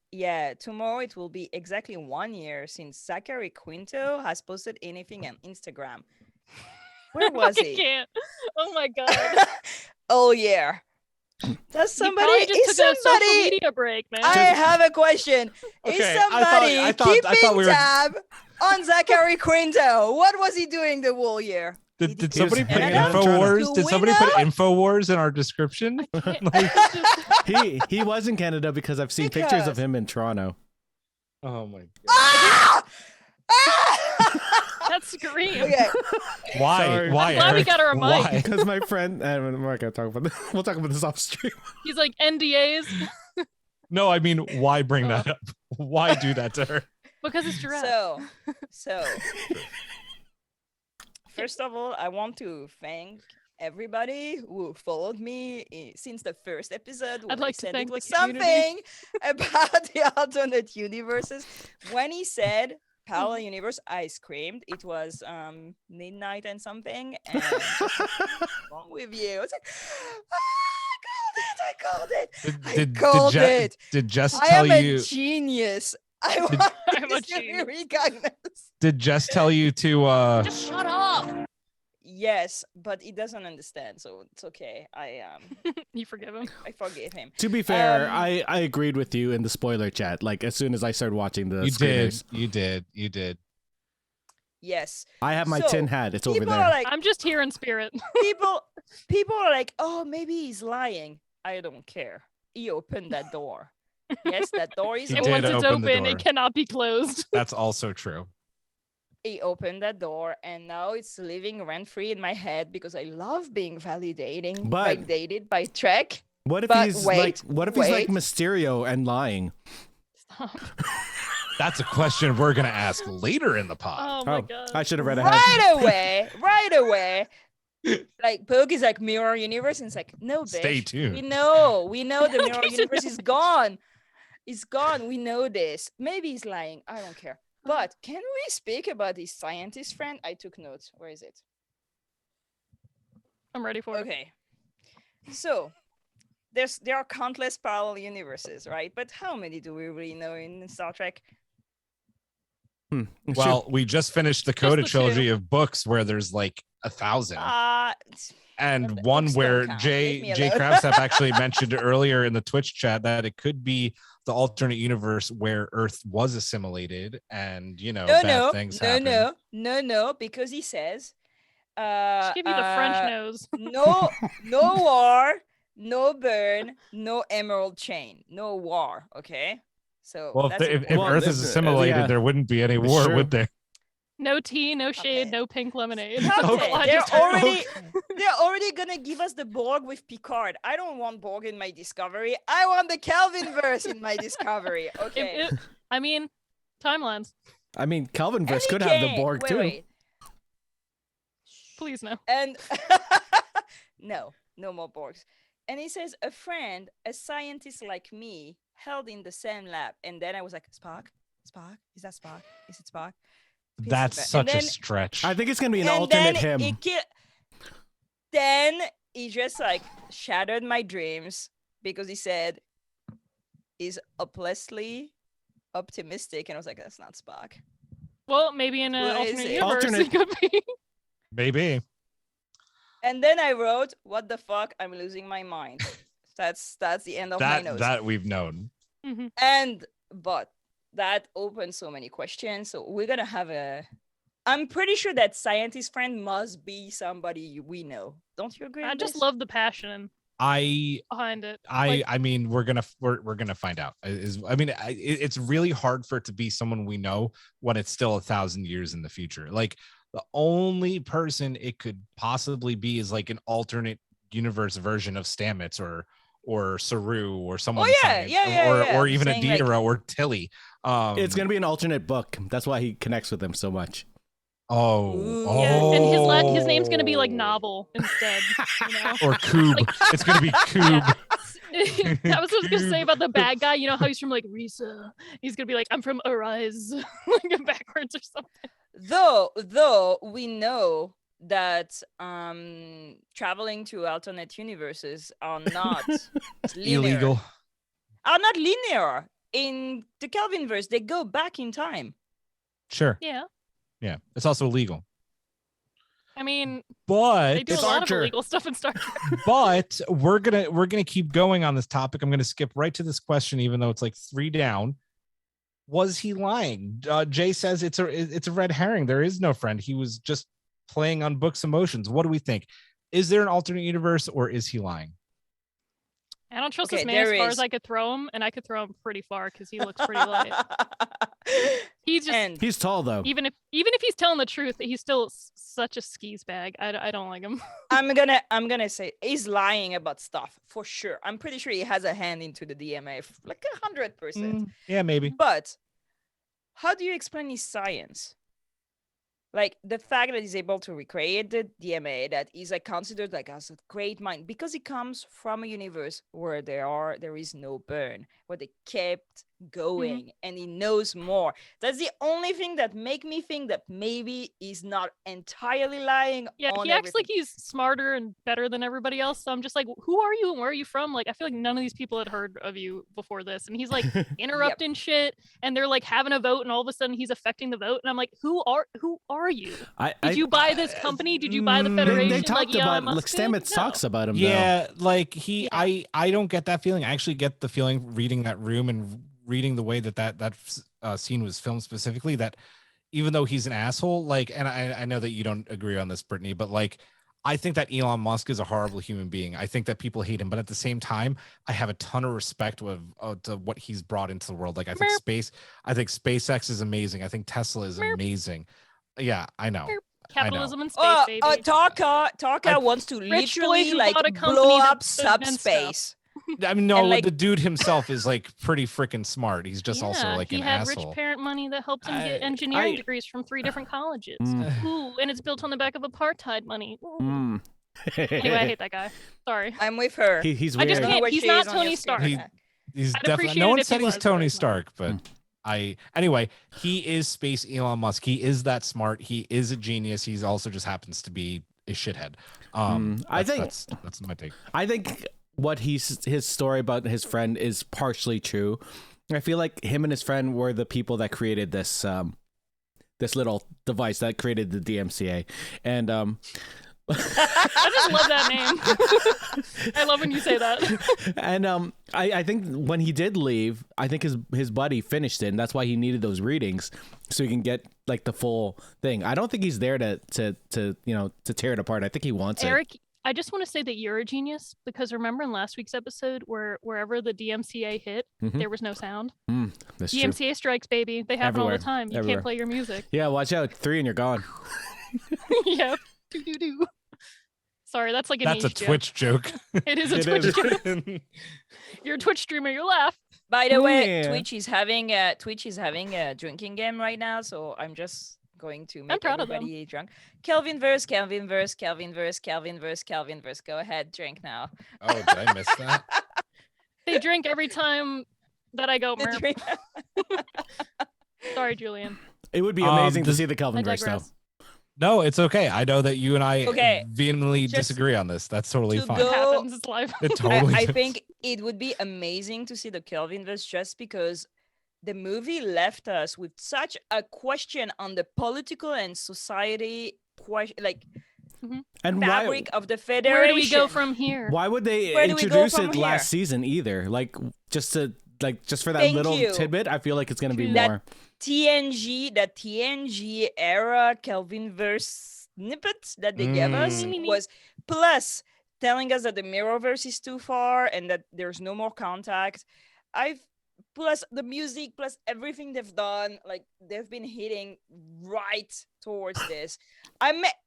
tomorrow it will be exactly 1 year since Zachary Quinto has posted anything on Instagram. Where was I he? can't. Oh my god. Oh yeah. Does He somebody probably just is took a social somebody media break, man. I have a question. Okay, Is I somebody thought keeping we were- tab on Zachary Quinto? What was he doing the whole year? Did he go somebody to put hanging out Canada? in Toronto. InfoWars? Do Did we somebody put know? InfoWars in our description? He was in Canada because I've seen pictures of Because- him in Toronto. Oh my god. Ah! Ah! That scream. Okay. Why? Sorry. Why? I'm glad we Eric? got her a mic. Why? Because my friend, we're not gonna talk about this. We'll talk about this off stream. He's like, NDAs. No, I mean, why bring that up? Why do that to her? Because it's Girafe. So first of all, I want to thank everybody who followed me since the first episode. When I'd like I to said thank it the was community. something about the alternate universes. When he said parallel universe, I screamed. It was midnight and something, and what's wrong with you? I was like, I called it. I called it. Did Jess I tell am a you? genius. I Did- want I'm a this to be genius. recognized. Did Jess tell you to? Just shut up. Yes, but he doesn't understand, so it's okay. You forgive him. I forgave him. To be fair, Um, I agreed with you in the spoiler chat. Like as soon as I started watching the You did. screeners. You did. Yes. I have my So, tin hat. It's over People there. are like I'm just here in spirit. people are like, oh, maybe he's lying. I don't care. He opened that door. Yes, that door is He And did once open. it's open the open, door. it cannot be closed. That's also true. He opened that door, and now it's living rent free in my head because I love being validated by Trek. What if but he's wait, like? What if he's like wait. Mysterio and lying? Stop. That's a question we're gonna ask later in the pod. Oh my god. I should have read ahead. Right away. Like Poke is like mirror universe, and it's like, no, bitch. Stay tuned. We know the mirror Jason universe is gone. It's gone. We know this. Maybe he's lying. I don't care. But can we speak about his scientist friend? I took notes. Where is it? I'm ready for it. Okay. So there are countless parallel universes, right? But how many do we really know in Star Trek? Well, we just finished the Coda the trilogy two. of books where there's like 1,000. And the one books where don't count. Jay Leave me alone. Krabsap actually mentioned earlier in the Twitch chat that it could be the alternate universe where Earth was assimilated and bad things happen. No, because he says Just give you the French nose. no war, no burn, no emerald chain, no war. Okay, so Well, that's if important. Earth is assimilated, yeah. there wouldn't be any war, Sure. would there? No tea, no shade, Okay. no pink lemonade. Stop Okay. it. I They're just heard. already gonna give us the Borg with Picard. I don't want Borg in my Discovery. I want the Kelvin verse in my Discovery. Okay. I mean, timelines. I mean, Calvin verse And he could have the came- Borg wait, too. wait. Please no. And no more Borgs. And he says, a friend, a scientist like me, held in the same lab. And then I was like, Spock? Spock? Is that Spock? Is it Spock? That's such a stretch. I think it's gonna be an and alternate then him. Then he just like shattered my dreams because he said he's hopelessly optimistic, and I was like, that's not Spock. Well, maybe in an Who is alternate it? universe it could be. Maybe. And then I wrote, what the fuck? I'm losing my mind. That's the end of my notes. That we've known. Mm-hmm. But that opens so many questions. So we're gonna have I'm pretty sure that scientist friend must be somebody we know. Don't you agree? I just love the passion behind it. I mean, we're gonna find out. It's really hard for it to be someone we know when it's still 1,000 years in the future. Like, the only person it could possibly be is like an alternate universe version of Stamets or Saru or someone. Or even Adira, like, or Tilly. It's gonna be an alternate book. That's why he connects with them so much. Yeah, and his name's gonna be like Novel instead, you know? Or Coob. Like, it's gonna be Coob. Yeah. That was what I was gonna say about the bad guy. You know how he's from like Risa? He's gonna be like, I'm from Arise, like backwards or something. Though we know that traveling to alternate universes are not illegal. Are not linear. In the Kelvinverse, they go back in time. Sure. Yeah, it's also illegal. I mean, but they do a lot of illegal stuff in Star Trek. But we're gonna keep going on this topic. I'm gonna skip right to this question, even though it's like 3 down. Was he lying? Jay says it's a red herring. There is no friend. He was just playing on Book's emotions. What do we think? Is there an alternate universe, or is he lying? I don't trust this man as far as I could throw him, and I could throw him pretty far because he looks pretty light. He's tall though. Even if he's telling the truth, he's still such a skis bag. I don't like him. I'm gonna say he's lying about stuff for sure. I'm pretty sure he has a hand into the DMA, like 100%. Yeah, maybe. But how do you explain his science? Like the fact that he's able to recreate the DMA, that he's like considered like as a great mind because he comes from a universe where there is no burn, where they kept going and he knows more. That's the only thing that make me think that maybe he's not entirely lying. Yeah, he acts like he's smarter and better than everybody else. So I'm just like, who are you and where are you from? Like, I feel like none of these people had heard of you before this. And he's like interrupting shit, and they're like having a vote, and all of a sudden he's affecting the vote. And I'm like, who are you? Did you buy this company? Did you buy the Federation? They talked about Stamets talks about him. Yeah, though. Like I don't get that feeling. I actually get the feeling reading that room and reading the way that scene was filmed specifically, that even though he's an asshole, like, and I know that you don't agree on this, Brittany, but like, I think that Elon Musk is a horrible human being. I think that people hate him, but at the same time, I have a ton of respect to what he's brought into the world. Like, I think SpaceX is amazing. I think Tesla is amazing. Yeah, I know. Capitalism and space, baby. Taka wants to literally like blow up subspace. I mean, no, like, the dude himself is like pretty freaking smart. He's just also like an asshole. He had rich parent money that helped him get engineering degrees from 3 different colleges. Ooh, and it's built on the back of apartheid money. Anyway, I hate that guy. Sorry. I'm with her. He's weird. I just can't. He's not Tony Stark. He's definitely. No one said he's Tony Stark, but anyway, he is space Elon Musk. He is that smart. He is a genius. He's also just happens to be a shithead. I think that's my take. I think what his story about his friend is partially true. I feel like him and his friend were the people that created this this little device that created the DMCA, and I just love that name. I love when you say that. And I think when he did leave, I think his buddy finished it, and that's why he needed those readings so he can get like the full thing. I don't think he's there to tear it apart. I think he wants Erik, I just want to say that you're a genius, because remember in last week's episode wherever the DMCA hit, there was no sound. That's DMCA true. strikes, baby. They happen Everywhere. all the time. You can't play your music. Yeah, watch out. 3 and you're gone. Yep. Do. Sorry, that's like a Twitch joke. It is a Twitch joke. You're a Twitch streamer. You laugh. By the way, Twitch is having a drinking game right now, so I'm just going to make everybody drunk. Kelvinverse. Go ahead, drink now. Oh, did I miss that? They drink every time that I go, The "Merp." dream- Sorry, Julian. It would be amazing to this- see the I Kelvin verse, though. digress. No, it's okay. I know that you and I Okay, vehemently just disagree on this. That's totally to fine. It go- happens. It's life. It totally I does. think it would be amazing to see the Kelvinverse just because the movie left us with such a question on the political and society like And fabric of the Where Federation. do we go from here? why would they Where do we go introduce from it here? last season either? Like just for that Thank little you. tidbit, I feel like it's gonna be That- more. that TNG era Kelvinverse snippet that they gave us was plus telling us that the Mirrorverse is too far and that there's no more contact. Plus the music, plus everything they've done, like they've been hitting right towards this.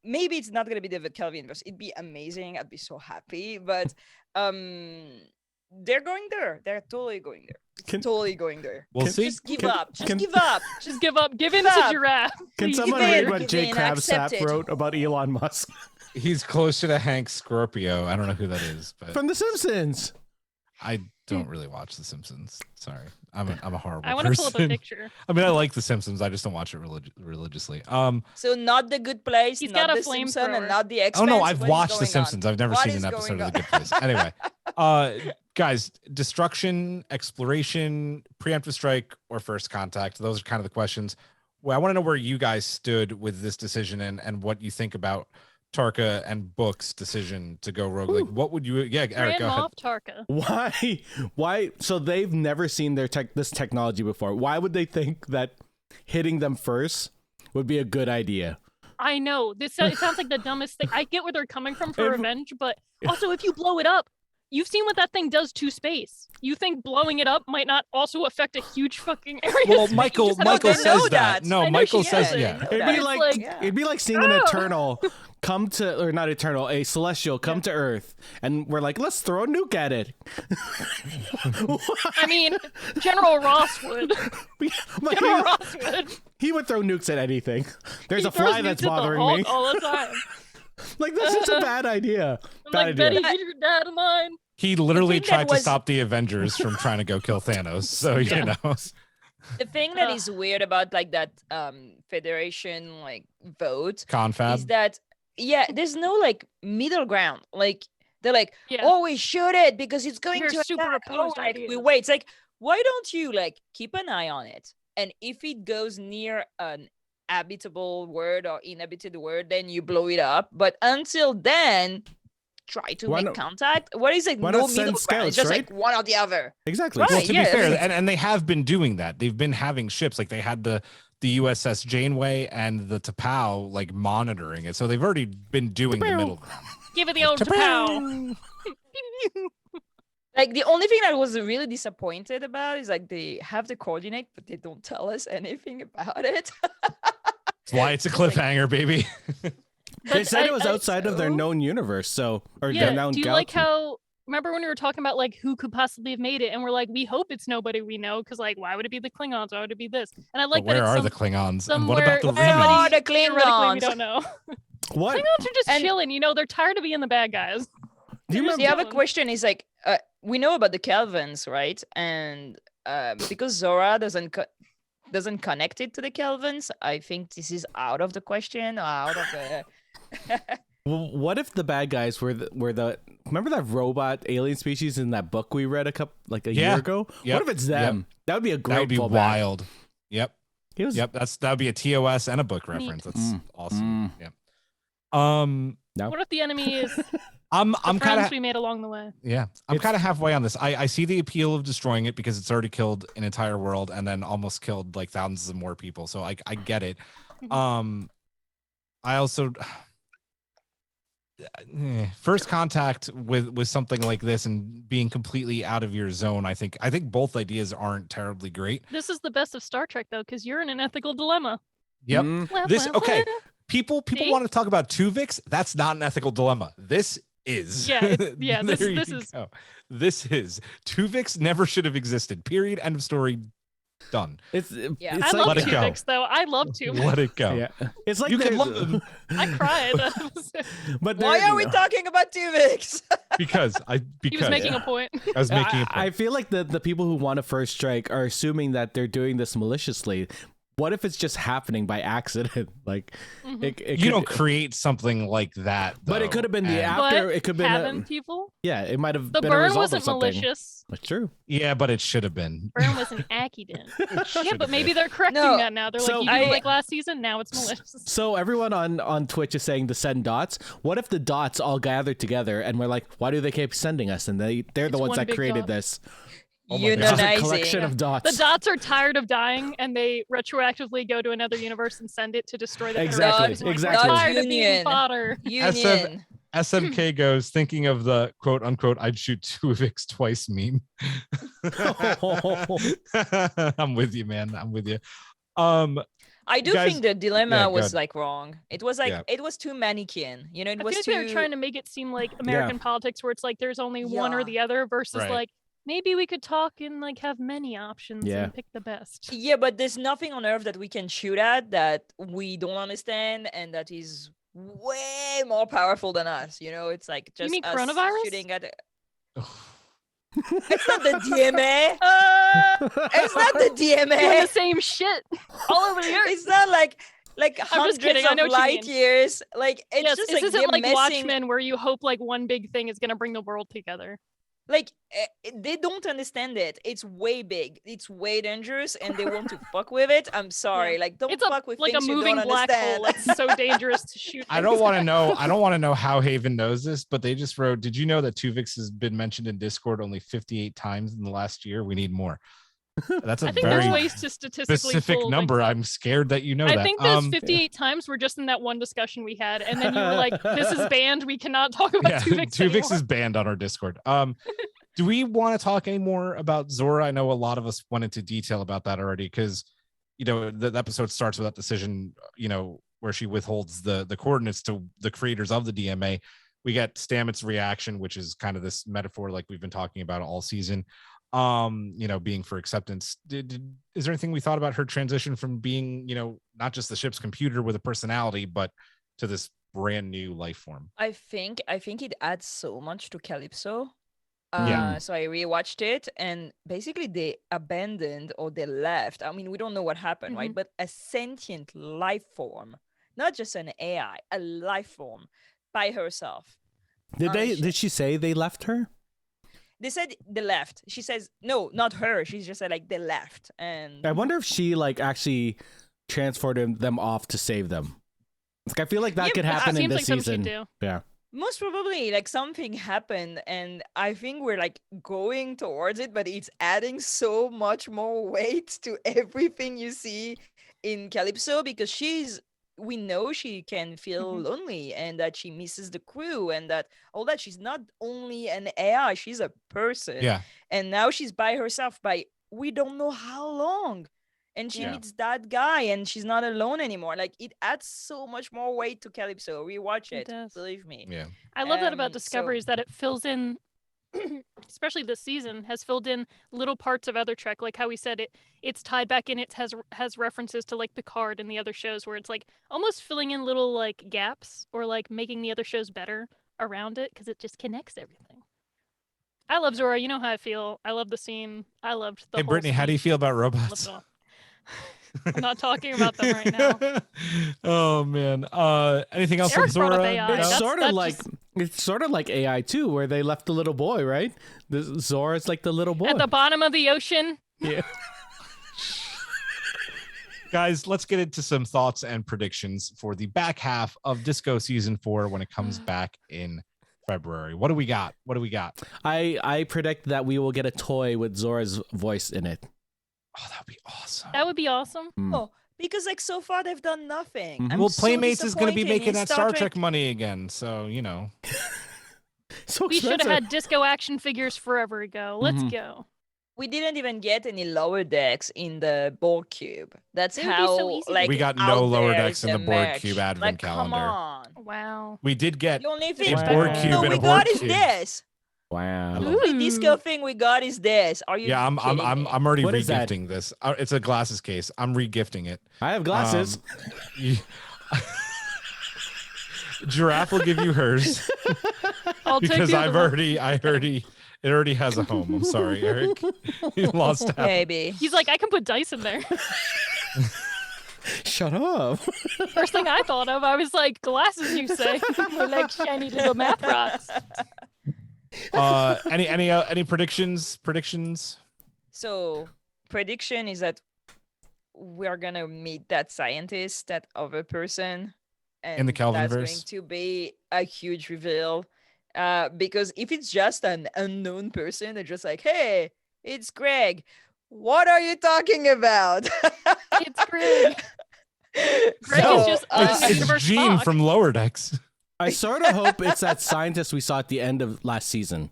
Maybe it's not gonna be the Kelvinverse. It'd be amazing. I'd be so happy, but they're going there. They're totally going there. Totally going there. We'll see. Just give Can- up. Just can- give up. Just give up. Give in Give to up. Girafe. Can Please. someone Give read in, what give Jay in, Crabsap accept it. wrote about Elon Musk He's closer to Hank Scorpio. I don't know who that is, but from The Simpsons? I don't really watch The Simpsons. Sorry, I'm a horrible I want to pull up a person. picture. I mean, I like The Simpsons. I just don't watch it religiously. So not the Good Place, He's not got a the Simpson, flamethrower. and not the X. Oh no, I've watched The Simpsons. I've never What seen is an episode going of The Good Place. Anyway, guys, destruction, exploration, preemptive strike, or first contact. Those are kind of the questions. Well, I want to know where you guys stood with this decision and what you think about Tarka and Book's decision to go rogue. Like, what would you? Yeah, Eric, Grand go ahead. Moff Tarka. Why? So they've never seen this technology before. Why would they think that hitting them first would be a good idea? I know. It sounds like the dumbest thing. I get where they're coming from for If- revenge, but also if you blow it up, you've seen what that thing does to space. You think blowing it up might not also affect a huge fucking area? Well, of space? Michael You just Michael have to know says that. that. No, I know Michael she says does. yeah. It'd That's be like, like- yeah. it'd be like seeing an eternal come to, or not eternal, a celestial come to Earth, and we're like, let's throw a nuke at it. I mean, General Ross would. Like, General Ross would. he would throw nukes at anything. There's He a fly throws that's nukes at the bothering Hulk me. all the time. Like, that's just a bad idea. I'm Bad like, idea. Betty, get your dad of mine. He literally thing that tried to was- stop the Avengers from trying to go kill Thanos. So you know. The thing that is weird about like that Federation like vote Confab. is that there's no like middle ground. Like they're like, Yeah. oh, we shoot it because it's going Here's to super attack. Oh, opposed like we ideas. wait. It's like, why don't you like keep an eye on it? And if it goes near an habitable world or inhabited world, then you blow it up. But until then, try to Why make not- contact. What is like why no not send middle ground? It's scouts, just right? like one or the other. Exactly. Right. Well, to yeah, be fair, that's- and they have been doing that. They've been having ships like they had the USS Janeway and the T'Pau like monitoring it. So they've already been doing the middle ground. Give it the old pow. Like the only thing I was really disappointed about is like they have the coordinate, but they don't tell us anything about it. That's why it's a cliffhanger, baby. They But said it was I- outside of their so- known universe, so or their Yeah. known Do you like galaxy. how? Remember when we were talking about like who could possibly have made it, and we're like, we hope it's nobody we know, because like, why would it be the Klingons? Why would it be this? And I like But where that are it's the Klingons? And what about the somewhere- Where are remake? the theoretically we Klingons? don't know. What? Klingons are just And- chilling, you know. They're tired of being the bad guys. Do you They're just remember? The other chilling. question is like, we know about the Kelvins, right? And because Zora doesn't connect it to the Kelvins, I think this is out of the question, or out of the. Well, what if the bad guys were the remember that robot alien species in that book we read a Yeah. year ago? Yep. What if it's them? That would be a great That would be fallback. wild. Yep. It was, Yep. That would be a TOS and a book reference. That's awesome. Yep. No. What if the enemy is the I'm kind friends of we made along the way? yeah. I'm It's- kind of halfway on this. I see the appeal of destroying it because it's already killed an entire world and then almost killed like thousands of more people. So I get it. I also first contact with something like this and being completely out of your zone. I think both ideas aren't terribly great. This is the best of Star Trek though, because you're in an ethical dilemma. Yep. Well, This well, okay. well. People See? want to talk about Tuvix. That's not an ethical dilemma. This is. Yeah, yeah, this- There this you is- go. This is. Tuvix never should have existed. Period. End of story. Done. It's Yeah. it's I like love Let it go. Tuvix though. I love Tuvix. Let it go. yeah. It's like You can there's- love them. I cried. but Why there- are we talking about Tuvix? because He was making a point. I was making a point. I feel like the people who want a first strike are assuming that they're doing this maliciously. What if it's just happening by accident? Like, you don't create something like that, but it though, could have been the and- after. It could have been people. Yeah, it might have The been a burn result wasn't of something. malicious. That's true. Yeah, but it should have been. Burn was an accident. Yeah, Should've but maybe been. they're correcting No, that now. They're so like, you didn't like last season, now it's malicious. So everyone on Twitch is saying to send dots. What if the dots all gathered together and we're like, why do they keep sending us? And they're the It's ones one that big created dot. this. Oh my God. It's just a collection Unionizing. of dots. The dots are tired of dying, and they retroactively go to another universe and send it to destroy the Exactly, Earth. Like, exactly. We're tired of being Union. fodder. Union. SMK goes thinking of the quote unquote I'd shoot Tuvix twice meme. I'm with you, man. I'm with you. I do Guys- think the dilemma yeah, go was ahead. like wrong. It was like Yeah. it was too mannequin. You know, it I was feel like too. they were trying to make it seem like American politics, where it's like there's only one or Yeah. the other, versus Right. like maybe we could talk and like have many options Yeah. and pick the best. Yeah, but there's nothing on earth that we can shoot at that we don't understand and that is way more powerful than us. You know, it's like just mean us coronavirus? shooting at. It's not the DMA. It's not the Doing DMA. the same shit all over the earth. It's not like just hundreds kidding, I of know what you light mean. years. Like it's Yes, just this like isn't they're like messing. Watchmen, where you hope like one big thing is gonna bring the world together. Like they don't understand it. It's way big. It's way dangerous, and they want to fuck with it. I'm sorry. Yeah. Like don't It's fuck with like a things you moving don't black understand. hole. It's so dangerous to shoot. I don't things want to at. know. I don't want to know how Haven knows this, but they just wrote, did you know that Tuvix has been mentioned in Discord only 58 times in the last year? We need more. That's a I think very there's ways to statistically specific pull number. things up. I'm scared that you know that. I think those 58 times were just in that one discussion we had, and then you were like, "This is banned. We cannot talk about yeah, Tuvix Tuvix anymore." is banned on our Discord. Do we want to talk any more about Zora? I know a lot of us went into detail about that already because, you know, the episode starts with that decision, you know, where she withholds the coordinates to the creators of the DMA. We get Stamets' reaction, which is kind of this metaphor like we've been talking about all season, you know, being for acceptance. Is there anything we thought about her transition from being, you know, not just the ship's computer with a personality, but to this brand new life form? I think it adds so much to Calypso. Yeah. So I rewatched it, and basically they abandoned or they left. I mean, we don't know what happened, right? But a sentient life form, not just an AI, a life form by herself. Did she say they left her? They said they left. She says no, not her. She just said like they left, and I wonder if she like actually transferred them off to save them. Like, I feel like that Yeah, could but happen in seems this like something she'd season. do. Yeah. most probably like something happened, and I think we're like going towards it, but it's adding so much more weight to everything you see in Calypso because we know she can feel lonely and that she misses the crew and that all that. She's not only an AI, she's a person. Yeah. And now she's by herself by we don't know how long. And she meets that guy and she's not alone anymore. Like it adds so much more weight to Calypso. Rewatch It it, does. believe me. Yeah. I love that about So- Discovery is that it fills in, especially this season, has filled in little parts of other Trek, like how we said it's tied back in. It has references to like Picard and the other shows, where it's like almost filling in little like gaps or like making the other shows better around it because it just connects everything. I love Zora. You know how I feel. I love the scene. I loved the. Hey, whole Brittany, how do you speech. feel about Loved robots? it all. I'm not talking about them right now. Oh man. Anything else Eric with brought up Zora? AI. No? It's That's- sort of that's like just- it's sort of like AI too, where they left the little boy, right? Zora's like the little boy. At the bottom of the ocean. Yeah. Guys, let's get into some thoughts and predictions for the back half of Disco season 4 when it comes back in February. What do we got? I predict that we will get a toy with Zora's voice in it. Oh, that would be awesome. That would be awesome. Oh, because like so far they've done nothing. Mhm. I'm Well, so Playmates is going to be disappointed making in that Star Trek money again, so you know. So We should have expensive. had disco action figures forever ago. Let's Mhm. go. We didn't even get any lower decks in the Borg cube. That's It would be how so easy to like We got out no lower there decks is in the Borg merch. cube advent like, calendar. Come on. Wow. We did get The only A thing Borg cube no, and we a got Borg is cube. this. Wow. Hello. The only disco thing we got is this. Are you? Yeah, I'm already What is that? regifting this. It's a glasses case. I'm regifting it. I have glasses. You- Girafe will give you hers. I'll take because the I other one. it already has a home. I'm sorry, Erik. You lost out. Maybe. He's like, I can put dice in there. Shut up. First thing I thought of, I was like, glasses, you say? We're like shiny little math rocks. Any predictions? So prediction is that we're gonna meet that scientist, that other person, and In the that's going Kelvinverse? to be a huge reveal. Because if it's just an unknown person, they're just like, "Hey, it's Greg. What are you talking about?" It's Greg. Greg is just It's Gene from Lower Decks. I sort of hope it's that scientist we saw at the end of last season.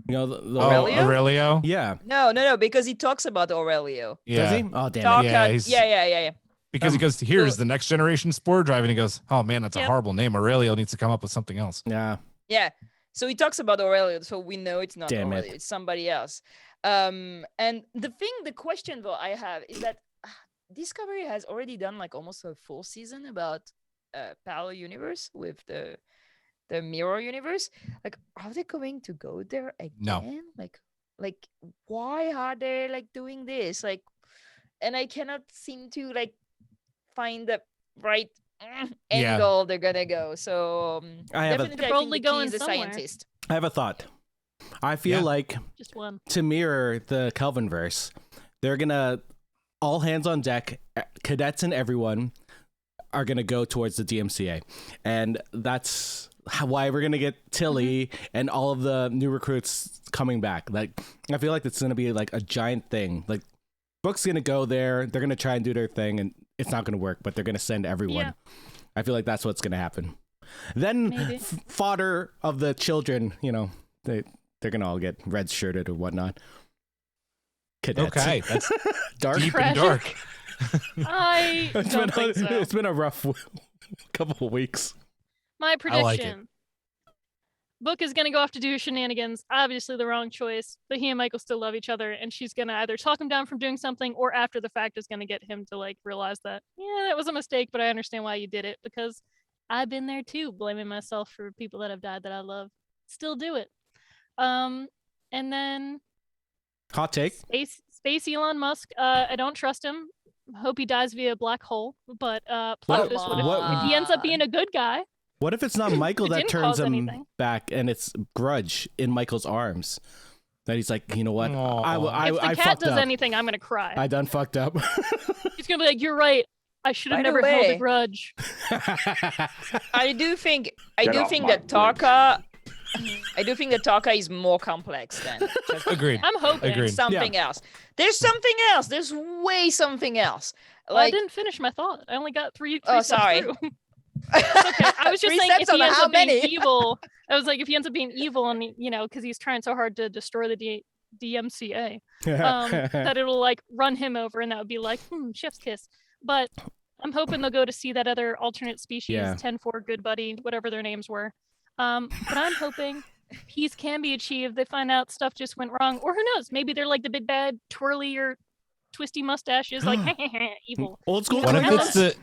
You know, the Aurelio? Aurelio? Yeah. No, because he talks about Aurelio. Does Yeah. he? Oh, damn Talk, it. yeah. Because he goes, here's the next generation spore drive, and he goes, oh man, that's a Yep. horrible name. Aurelio needs to come up with something else. Yeah. Yeah. So he talks about Aurelio, so we know it's not Damn it. Aurelio, it's somebody else. And the question though I have is that Discovery has already done like almost a full season about parallel universe with the mirror universe. Like, are they going to go there again? No. Like why are they like doing this? Like, and I cannot seem to like find the right Yeah. angle they're gonna go. So I have a- definitely They're I probably think the key going is the somewhere. scientist. I have a thought. I feel Yeah. like Just one. to mirror the Kelvinverse, they're gonna all hands on deck, cadets and everyone are gonna go towards the DMCA, and that's why we're gonna get Tilly and all of the new recruits coming back. Like, I feel like it's gonna be like a giant thing. Like, Book's gonna go there, they're gonna try and do their thing, and it's not gonna work, but they're gonna send everyone. Yeah. I feel like that's what's gonna happen. Then Maybe. fodder of the children, you know, they're gonna all get red shirted or whatnot. Cadets. Okay, that's Dark. deep and Tragic. dark. I don't think so. It's been a rough couple of weeks. My I like it. prediction. Book is going to go off to do shenanigans. Obviously the wrong choice, but he and Michael still love each other, and she's going to either talk him down from doing something, or after the fact is going to get him to like realize that, yeah, that was a mistake, but I understand why you did it, because I've been there too, blaming myself for people that have died that I love. Still do it. And then Hot take. Space Elon Musk. I don't trust him. Hope he dies via black hole. But plot twist, if he ends up being a good guy? What if it's not Michael It that didn't turns cause him anything. back, and it's Grudge in Michael's arms? That he's like, you know what? Aw. If the I cat fucked does up. anything, I'm gonna cry. I done fucked up. He's gonna be like, "You're right. I should have By the never held a way- grudge." I do think Get off my that Tarka is more complex than just Agreed. I'm hoping. Agreed. something else. There's something else. There's way something else. Well, I Like, didn't finish my thought. I only got three Oh, steps sorry. through. It's okay. I was just Three saying, steps if he on ends how up being many? evil, I was like, if he ends up being evil, and you know, because he's trying so hard to destroy the DMCA, that it'll like run him over, and that would be like, chef's kiss. But I'm hoping they'll go to see that other alternate species, Yeah. 10-4, Good Buddy, whatever their names were. But I'm hoping peace can be achieved. They find out stuff just went wrong, or who knows? Maybe they're like the big bad twirly or twisty mustaches, like evil. Old school. What if Klingons? it's the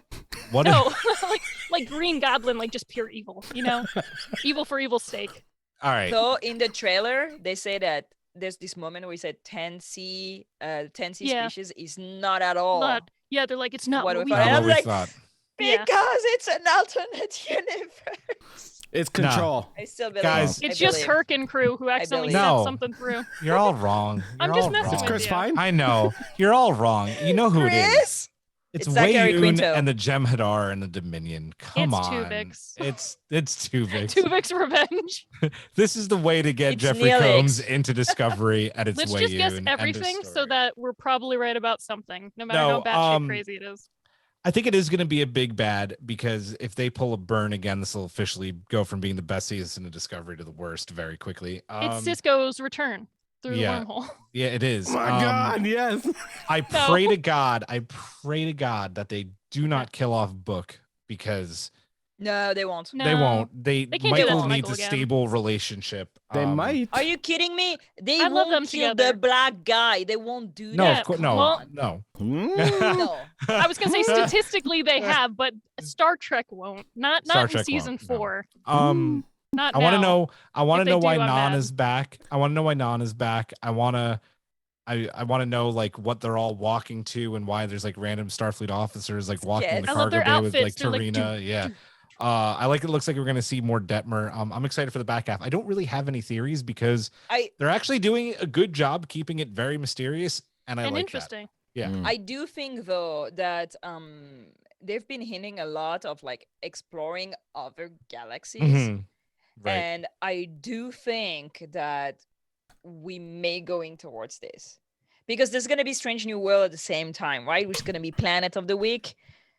what No, if, like Green Goblin, like just pure evil, you know, evil for evil's sake. all right. so in the trailer, they say that there's this moment where he said 10C Yeah. species is not at all Yeah, they're like, it's not What what we we thought. Not I what was we like- thought. Yeah. because it's an alternate universe. It's control. I still believe. Guys, I It's just believe. Herc and crew who accidentally believe. sent No. something through. You're all wrong. I'm You're just all messing wrong. Is with Chris you. fine? I know. You're all wrong. You know who it is. Chris? It's It's Zachary Wayun Quinto. and the Jem'Hadar and the Dominion. Come It's on. Tuvix. It's Tuvix. Tuvix revenge. This is the way to get It's Jeffrey Neelix. Combs into Discovery at its Let's Wayun. just guess End of everything so story. that we're probably right about something, no matter No, how batshit crazy it is. I think it is going to be a big bad, because if they pull a burn again, this will officially go from being the best season of Discovery to the worst very quickly. It's Cisco's return through yeah. the wormhole. Yeah, it is. Oh my God, yes. I No. pray to God that they do not kill off Book, because No, they won't. they No. won't. They They can't do that Michael to needs Michael a again. stable relationship. They might. Are you kidding me? They I love them won't kill together. the black guy. They won't do No, that. of course, Come no, on. no. No. I was gonna say statistically they have, but Star Trek won't. Not Star in Trek season won't, no. 4. Not I want to now. know. I want If to they know why do, I'm Non mad. is back. I want to know why Non is back. I want to know like what they're all walking to and why there's like random Starfleet officers like walking in the Yes. I love cargo their bay with like outfits. They're like, Tarina. Yeah. I like it. Looks like we're gonna see more Detmer. I'm excited for the back half. I don't really have any theories because they're actually doing a good job keeping it very mysterious, and I and like interesting. that. Yeah. I do think though that they've been hinting a lot of like exploring other galaxies. Mhm. Right. And I do think that we may going towards this. Because there's gonna be Strange New World at the same time, right? Which is gonna be Planet of the Week.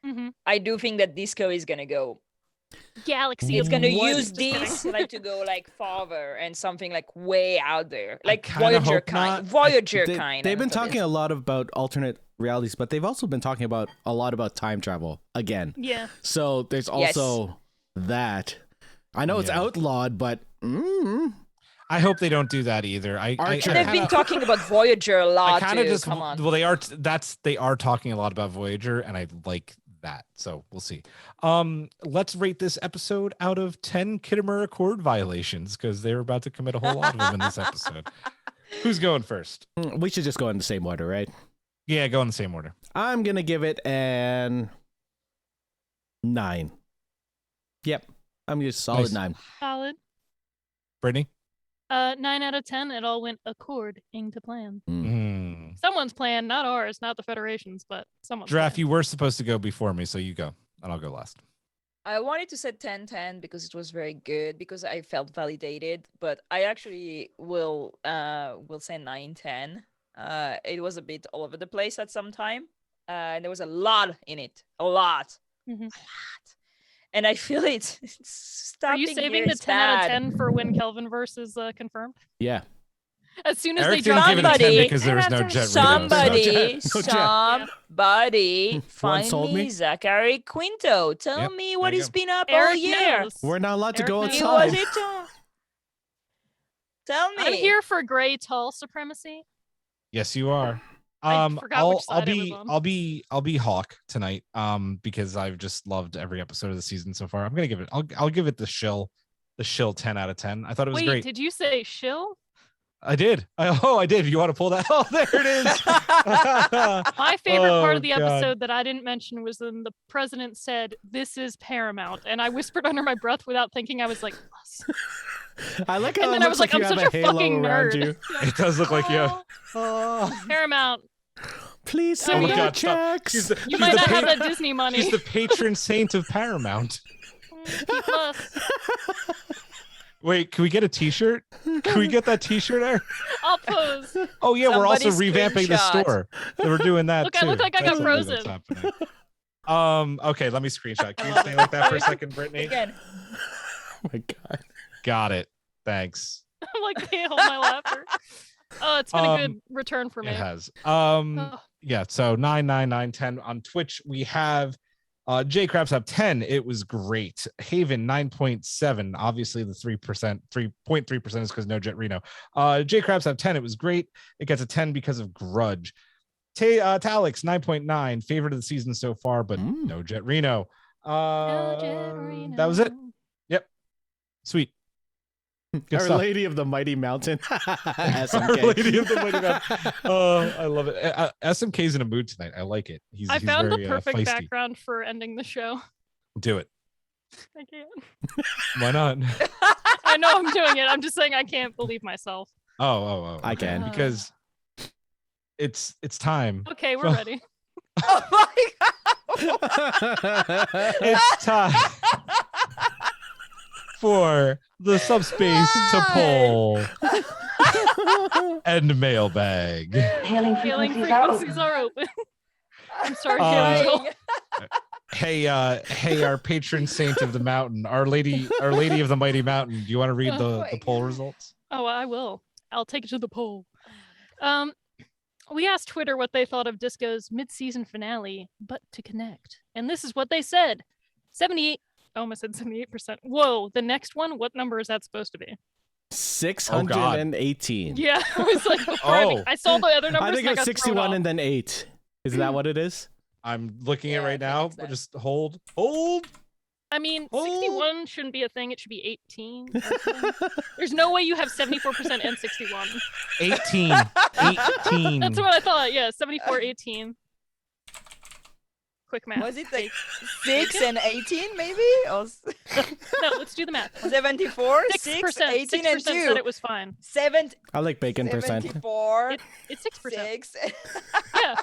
Mm-hmm. I do think that Disco is gonna go. Galaxy. It's gonna What? use Just this kidding. like to go like farther and something like way out there, like kinda Voyager hope kind. not. Voyager kind. They've been for talking this. a lot about alternate realities, but they've also been talking about a lot about time travel again. Yeah. So there's also that. I know it's Yeah. outlawed, but I hope they don't do that either. Archer. And they've been talking about Voyager a I lot kind of too. just Come on. well they are talking a lot about Voyager, and I like that. So we'll see. Let's rate this episode out of 10 Kittimer Accord violations because they're about to commit a whole lot of them in this episode. Who's going first? we should just go in the same order, right? Yeah, go in the same order. I'm gonna give it an 9. Yep, I'm just solid Nice. 9. Solid. Brittany? 9 out of 10. It all went according to plan. Mm. Someone's plan, not ours, not the Federation's, but someone's Giraffe, plan. you were supposed to go before me, so you go, and I'll go last. I wanted to say 10-10 because it was very good because I felt validated, but I actually will say 9-10. It was a bit all over the place at some time. And there was a lot in it. A lot. Mhm. A lot. And I feel it's Are you stopping saving here the is 10 out of bad. 10 for when Kelvin verse is confirmed? Yeah. As soon as Eric they didn't drop give it a 10 Somebody- because there was no jet Reno. Somebody, No jet. somebody, find sold me me? Zachary Quinto. Tell Yep, me there what you he's go. been up all Eric year. knows. We're not allowed to Eric go knows. He outside. was it. Tell me. I'm here for gray tall supremacy. Yes, you are. I forgot which I'll side I was on. I'll be Hawk tonight. Because I've just loved every episode of the season so far. I'm gonna give it. I'll give it the shill 10 out of 10. I thought it was Wait, great. did you say shill? I did. I did. You want to pull that? Oh, there it is. My favorite part Oh, of the God. episode that I didn't mention was when the president said, "This is Paramount," and I whispered under my breath without thinking. I was like, "Us." I like how And it then I looks was like, you I'm have such a a halo fucking around nerd. you. It does look like you. Oh, Oh, Paramount. Please Oh send my me God, stop. checks. She's the, You she's might the not have pa- that Disney money. She's the patron saint of Paramount. Plus. Wait, can we get a T-shirt? Can we get that T-shirt there? I'll pose. Oh yeah, we're also Somebody revamping the screenshot. store. We're doing that Look, too. I look like I got That's something that's frozen. happening. Okay, let me screenshot. Can you stay like that for a second, Brittany? Again. Oh my God. Got it. Thanks. I'm like, can't hold my laughter. Oh, it's been a good return for me. It has. Oh, Yeah, so 9, 9, 9, 10 on Twitch. We have J Craps up 10. It was great. Haven 9.7. Obviously, the 3.3% is because no Jet Reno. J Craps up 10. It was great. It gets a 10 because of Grudge. Talix 9.9. Favorite of the season so far, but no Jet Reno. no Jet Reno. That was it. Yep. Sweet. Good Our stuff. Lady of the Mighty Mountain. Our SMK. Lady of the Mighty Mountain. Oh, I love it. SMK's in a mood tonight. I like it. He's found very, the perfect feisty. background for ending the show. Do it. I can't. Why not? I know I'm doing it. I'm just saying I can't believe myself. Oh. I can. Because it's time. Okay, we're ready. Oh my god. It's time for the subspace to poll and mailbag. Hailing Healing frequencies are open. frequencies are open. I'm sorry, Uh, Angel. Hey, our patron saint of the mountain, our lady of the mighty mountain. Do you want to read the poll results? Oh, I will. I'll take it to the poll. We asked Twitter what they thought of Disco's mid-season finale, but to connect. And this is what they said. 78, I almost said 78%. Whoa, the next one, what number is that supposed to be? 618. Yeah, I was like, before I saw the other numbers. I think and it was got thrown 61 off. and then 8. Is that what it is? I'm looking at Yeah, it I right think now. it's that. Just hold. I mean, 61 shouldn't be a thing. It should be 18. There's no way you have 74% and 61. 18. 18. That's what I thought. Yeah, 74, 18. Quick math. Was it like 6 and 18 maybe? Or... No, let's do the math. 74, 6%, 6, 18 and 2. said it was fine. 7. I like bacon 74. It's 6%. 6. Yeah.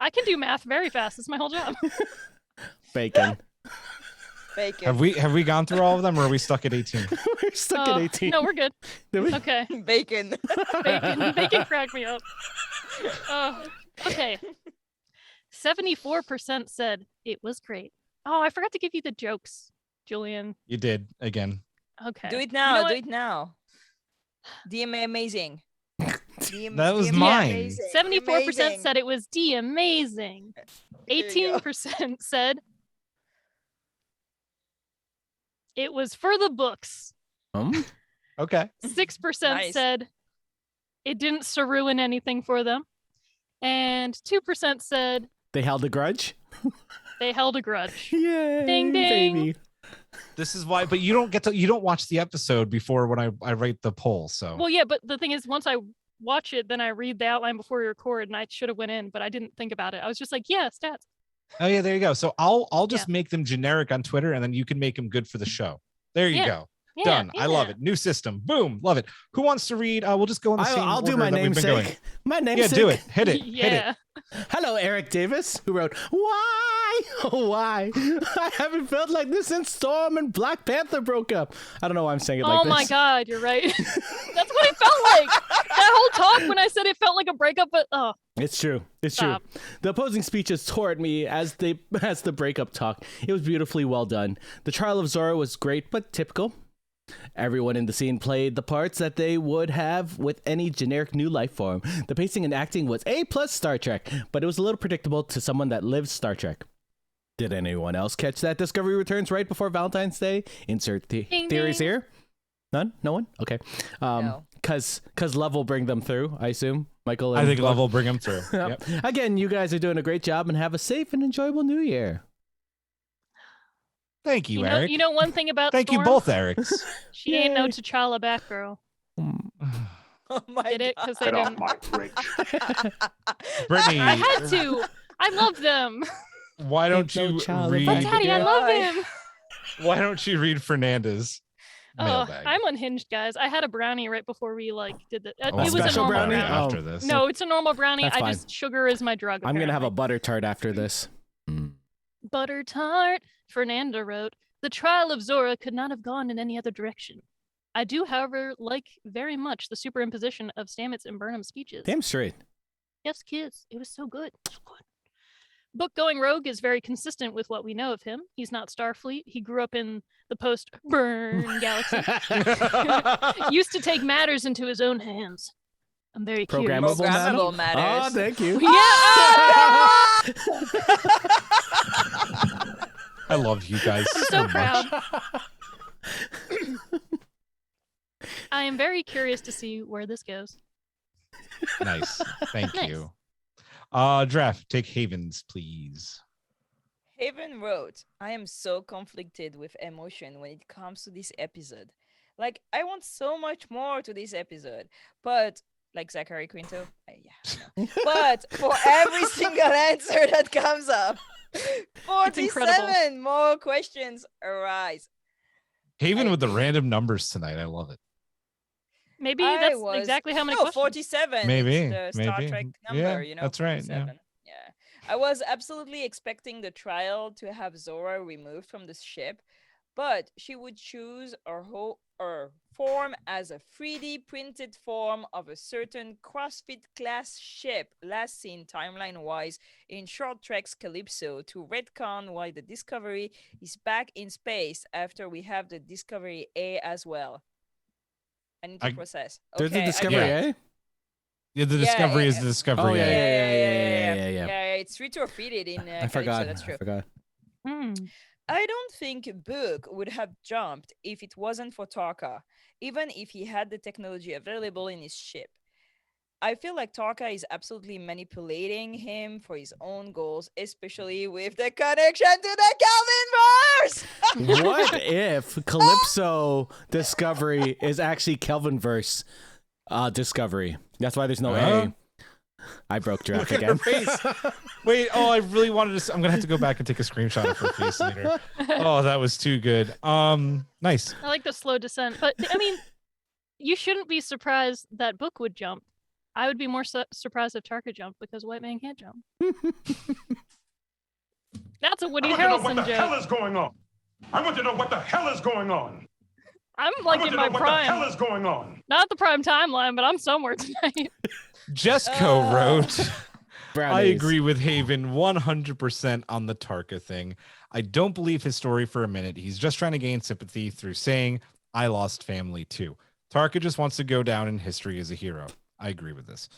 I can do math very fast. It's my whole job. Bacon. Bacon. Have we gone through all of them, or are we stuck at 18? We're stuck at 18. No, we're good. Did we? Okay. Bacon. Bacon cracked me up. Okay. 74% said it was great. Oh, I forgot to give you the jokes, Julian. You did again. Okay. Do it now. You know do it now. DM amazing. That was mine. 74% said it was amazing. 18% said it was for the books. Okay. 6% said it didn't ruin anything for them. And 2% said they held a grudge. They held a grudge. Yay, ding ding. Baby. This is why, but you don't watch the episode before when I write the poll. So well, yeah, but the thing is, once I watch it, then I read the outline before we record, and I should have went in, but I didn't think about it. I was just like, yeah, stats. Oh yeah, there you go. So I'll just make them generic on Twitter, and then you can make them good for the show. There you go. Yeah, done. I love it. New system. Boom. Love it. Who wants to read? We'll just go in the same I'll order do my that we've been going. namesake. My namesake. Yeah, do it. Hit it. Yeah. Hit it. Hello, Erik Davis, who wrote, "Why? Oh, why? I haven't felt like this since Storm and Black Panther broke up." I don't know why I'm saying it like this. Oh my God, you're right. That's what it felt like. That whole talk when I said it felt like a breakup, but It's true. It's true. The opposing speeches tore at me as the breakup talk. It was beautifully well done. The trial of Zora was great, but typical. Everyone in the scene played the parts that they would have with any generic new life form. The pacing and acting was A+ Star Trek, but it was a little predictable to someone that lives Star Trek. Did anyone else catch that Discovery returns right before Valentine's Day? Insert theories here. None? No one? Okay. No. Cause Love will bring them through, I assume. Michael. I think Love will bring them through. Yep. Again, you guys are doing a great job, and have a safe and enjoyable New Year. Thank you, Erik. You know one thing about Thank Storm? you both, Eriks. She ain't no T'Challa Batgirl. Oh my Did it? Because they Get off didn't. my fridge. Brittany, I had to. I love them. why don't you read? But Daddy, I love him. Why don't you read Fernandez? Mailbag. I'm unhinged, guys. I had a brownie right before we did the. Oh, it was a special normal brownie? after this. No, it's a normal brownie. That's fine. Sugar is my drug. I'm gonna have a apparently. butter tart after this. Butter tart. Fernanda wrote, "The trial of Zora could not have gone in any other direction. I do, however, like very much the superimposition of Stamets and Burnham's speeches. Damn straight. Yes, kids, it was so good. So good. Book Going Rogue is very consistent with what we know of him. He's not Starfleet. He grew up in the post-Burn galaxy. Used to take matters into his own hands. I'm very curious. Programmable matters. Oh, thank you. I love you guys I'm so so proud. much. I am very curious to see where this goes. Nice. Thank Nice. you. Draft, take Havens, please. Haven wrote, "I am so conflicted with emotion when it comes to this episode. Like, I want so much more to this episode, but like Zachary Quinto, yeah. But for every single answer that comes up, 47 more questions arise." Haven with the random numbers tonight. I love it. Maybe that's exactly how many questions. 47. Maybe, It's the Star maybe. Trek number, Yeah, you know. that's right, yeah. 47. Yeah. I was absolutely expecting the trial to have Zora removed from the ship, but she would choose her form as a 3D printed form of a certain CrossFit class ship last seen timeline-wise in Short Trek's Calypso to retcon why the Discovery is back in space after we have the Discovery A as well. I need to process. There's Okay, a Discovery, eh? Yeah, the Discovery is the Discovery. Oh, A. Yeah, it's retrofitted in I Calypso, forgot. that's true. I forgot. I don't think Book would have jumped if it wasn't for Tarka, even if he had the technology available in his ship. I feel like Tarka is absolutely manipulating him for his own goals, especially with the connection to the Calvin verse. What if Calypso Discovery is actually Kelvinverse Discovery? That's why there's no A. I broke Girafe Look at her again. face. Wait, I really wanted to. I'm gonna have to go back and take a screenshot of her face later. Oh, that was too good. Nice. I like the slow descent, but I mean, you shouldn't be surprised that Book would jump. I would be more surprised if Tarka jumped because White Man can't jump. That's a Woody Harrelson joke. What the hell joke. is going on? I want to know what the hell is going on. I'm like in my what prime. the hell is going on? Not the prime timeline, but I'm somewhere tonight. Just co-wrote. Brownies. I agree with Haven 100% on the Tarka thing. I don't believe his story for a minute. He's just trying to gain sympathy through saying, I lost family too. Tarka just wants to go down in history as a hero. I agree with this.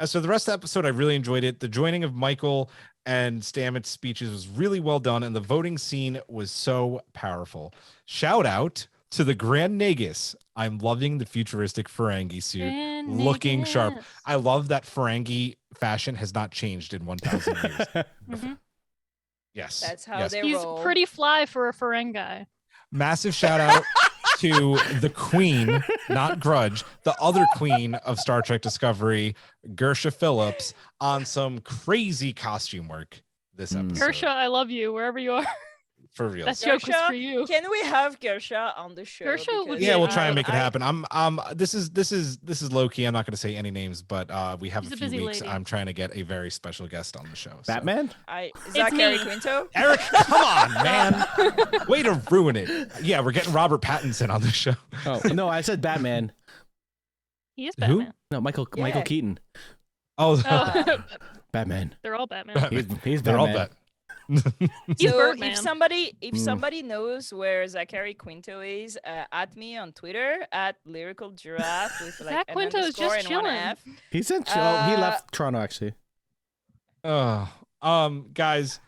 So the rest of the episode, I really enjoyed it. The joining of Michael and Stamets' speeches was really well done, and the voting scene was so powerful. Shout out to the Grand Nagus. I'm loving the futuristic Ferengi suit, looking sharp. I love that Ferengi fashion has not changed in 1,000 years. Mm-hmm. Yes. That's how they He's roll. pretty fly for a Ferengi. Massive shout out to the queen, not Grudge, the other queen of Star Trek Discovery, Gersha Phillips, on some crazy costume work this episode. Gersha, I love you wherever you are. For real. That joke was for you. Can we have Gersha on the show? Gersha would Yeah, be we'll try and make it I- happen. This is low key. I'm not going to say any names, but we have She's a a few busy weeks. lady. I'm trying to get a very special guest on the show. so. Batman? Zachary me. Quinto? Eric, come on, man. Way to ruin it. Yeah, we're getting Robert Pattinson on the show. Oh, no, I said Batman. He is Who? Batman. No, Michael Yeah. Keaton. Oh, Oh, Batman. they're all Batman. He's they're all Batman. bet. He's So Birdman. if somebody knows where Zachary Quinto is, at me on Twitter at Lyrical Giraffe with like Zach an Quinto is underscore just and one chilling. F. He's in. he left Toronto actually. Guys,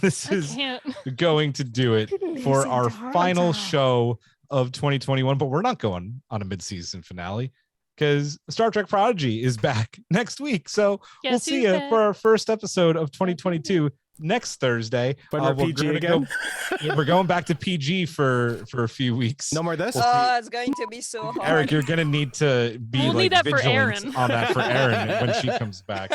this I is can't. going to do it for our final show of 2021, but we're not going on a mid-season finale because Star Trek Prodigy is back next week. So we'll Guess see who's you back? for our first episode of 2022 next Thursday. But we're PG gonna again? we're going back to PG for a few weeks. No more this. Oh, it's going to be so hard. Eric, you're gonna need to be We'll like need that for vigilant Erin. on that for Erin when she comes back.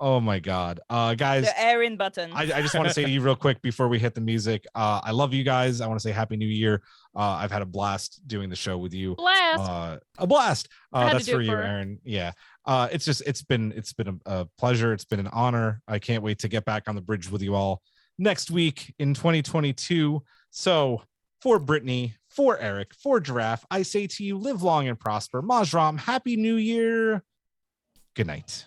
Oh my God, guys. The Erin button. I just want to say to you real quick before we hit the music. I love you guys. I want to say Happy New Year. I've had a blast doing the show with you. Blast. A blast. I had to That's do for it you, for her. Aaron. Yeah. It's been a pleasure. It's been an honor. I can't wait to get back on the bridge with you all next week in 2022. So for Brittany, for Eric, for Girafe, I say to you, live long and prosper. Majram, Happy New Year. Good night.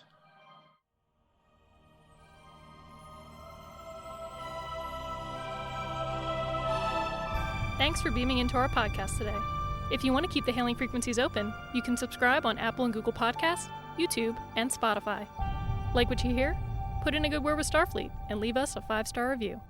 Thanks for beaming into our podcast today. If you want to keep the hailing frequencies open, you can subscribe on Apple and Google Podcasts, YouTube, and Spotify. Like what you hear? Put in a good word with Starfleet and leave us a 5-star review.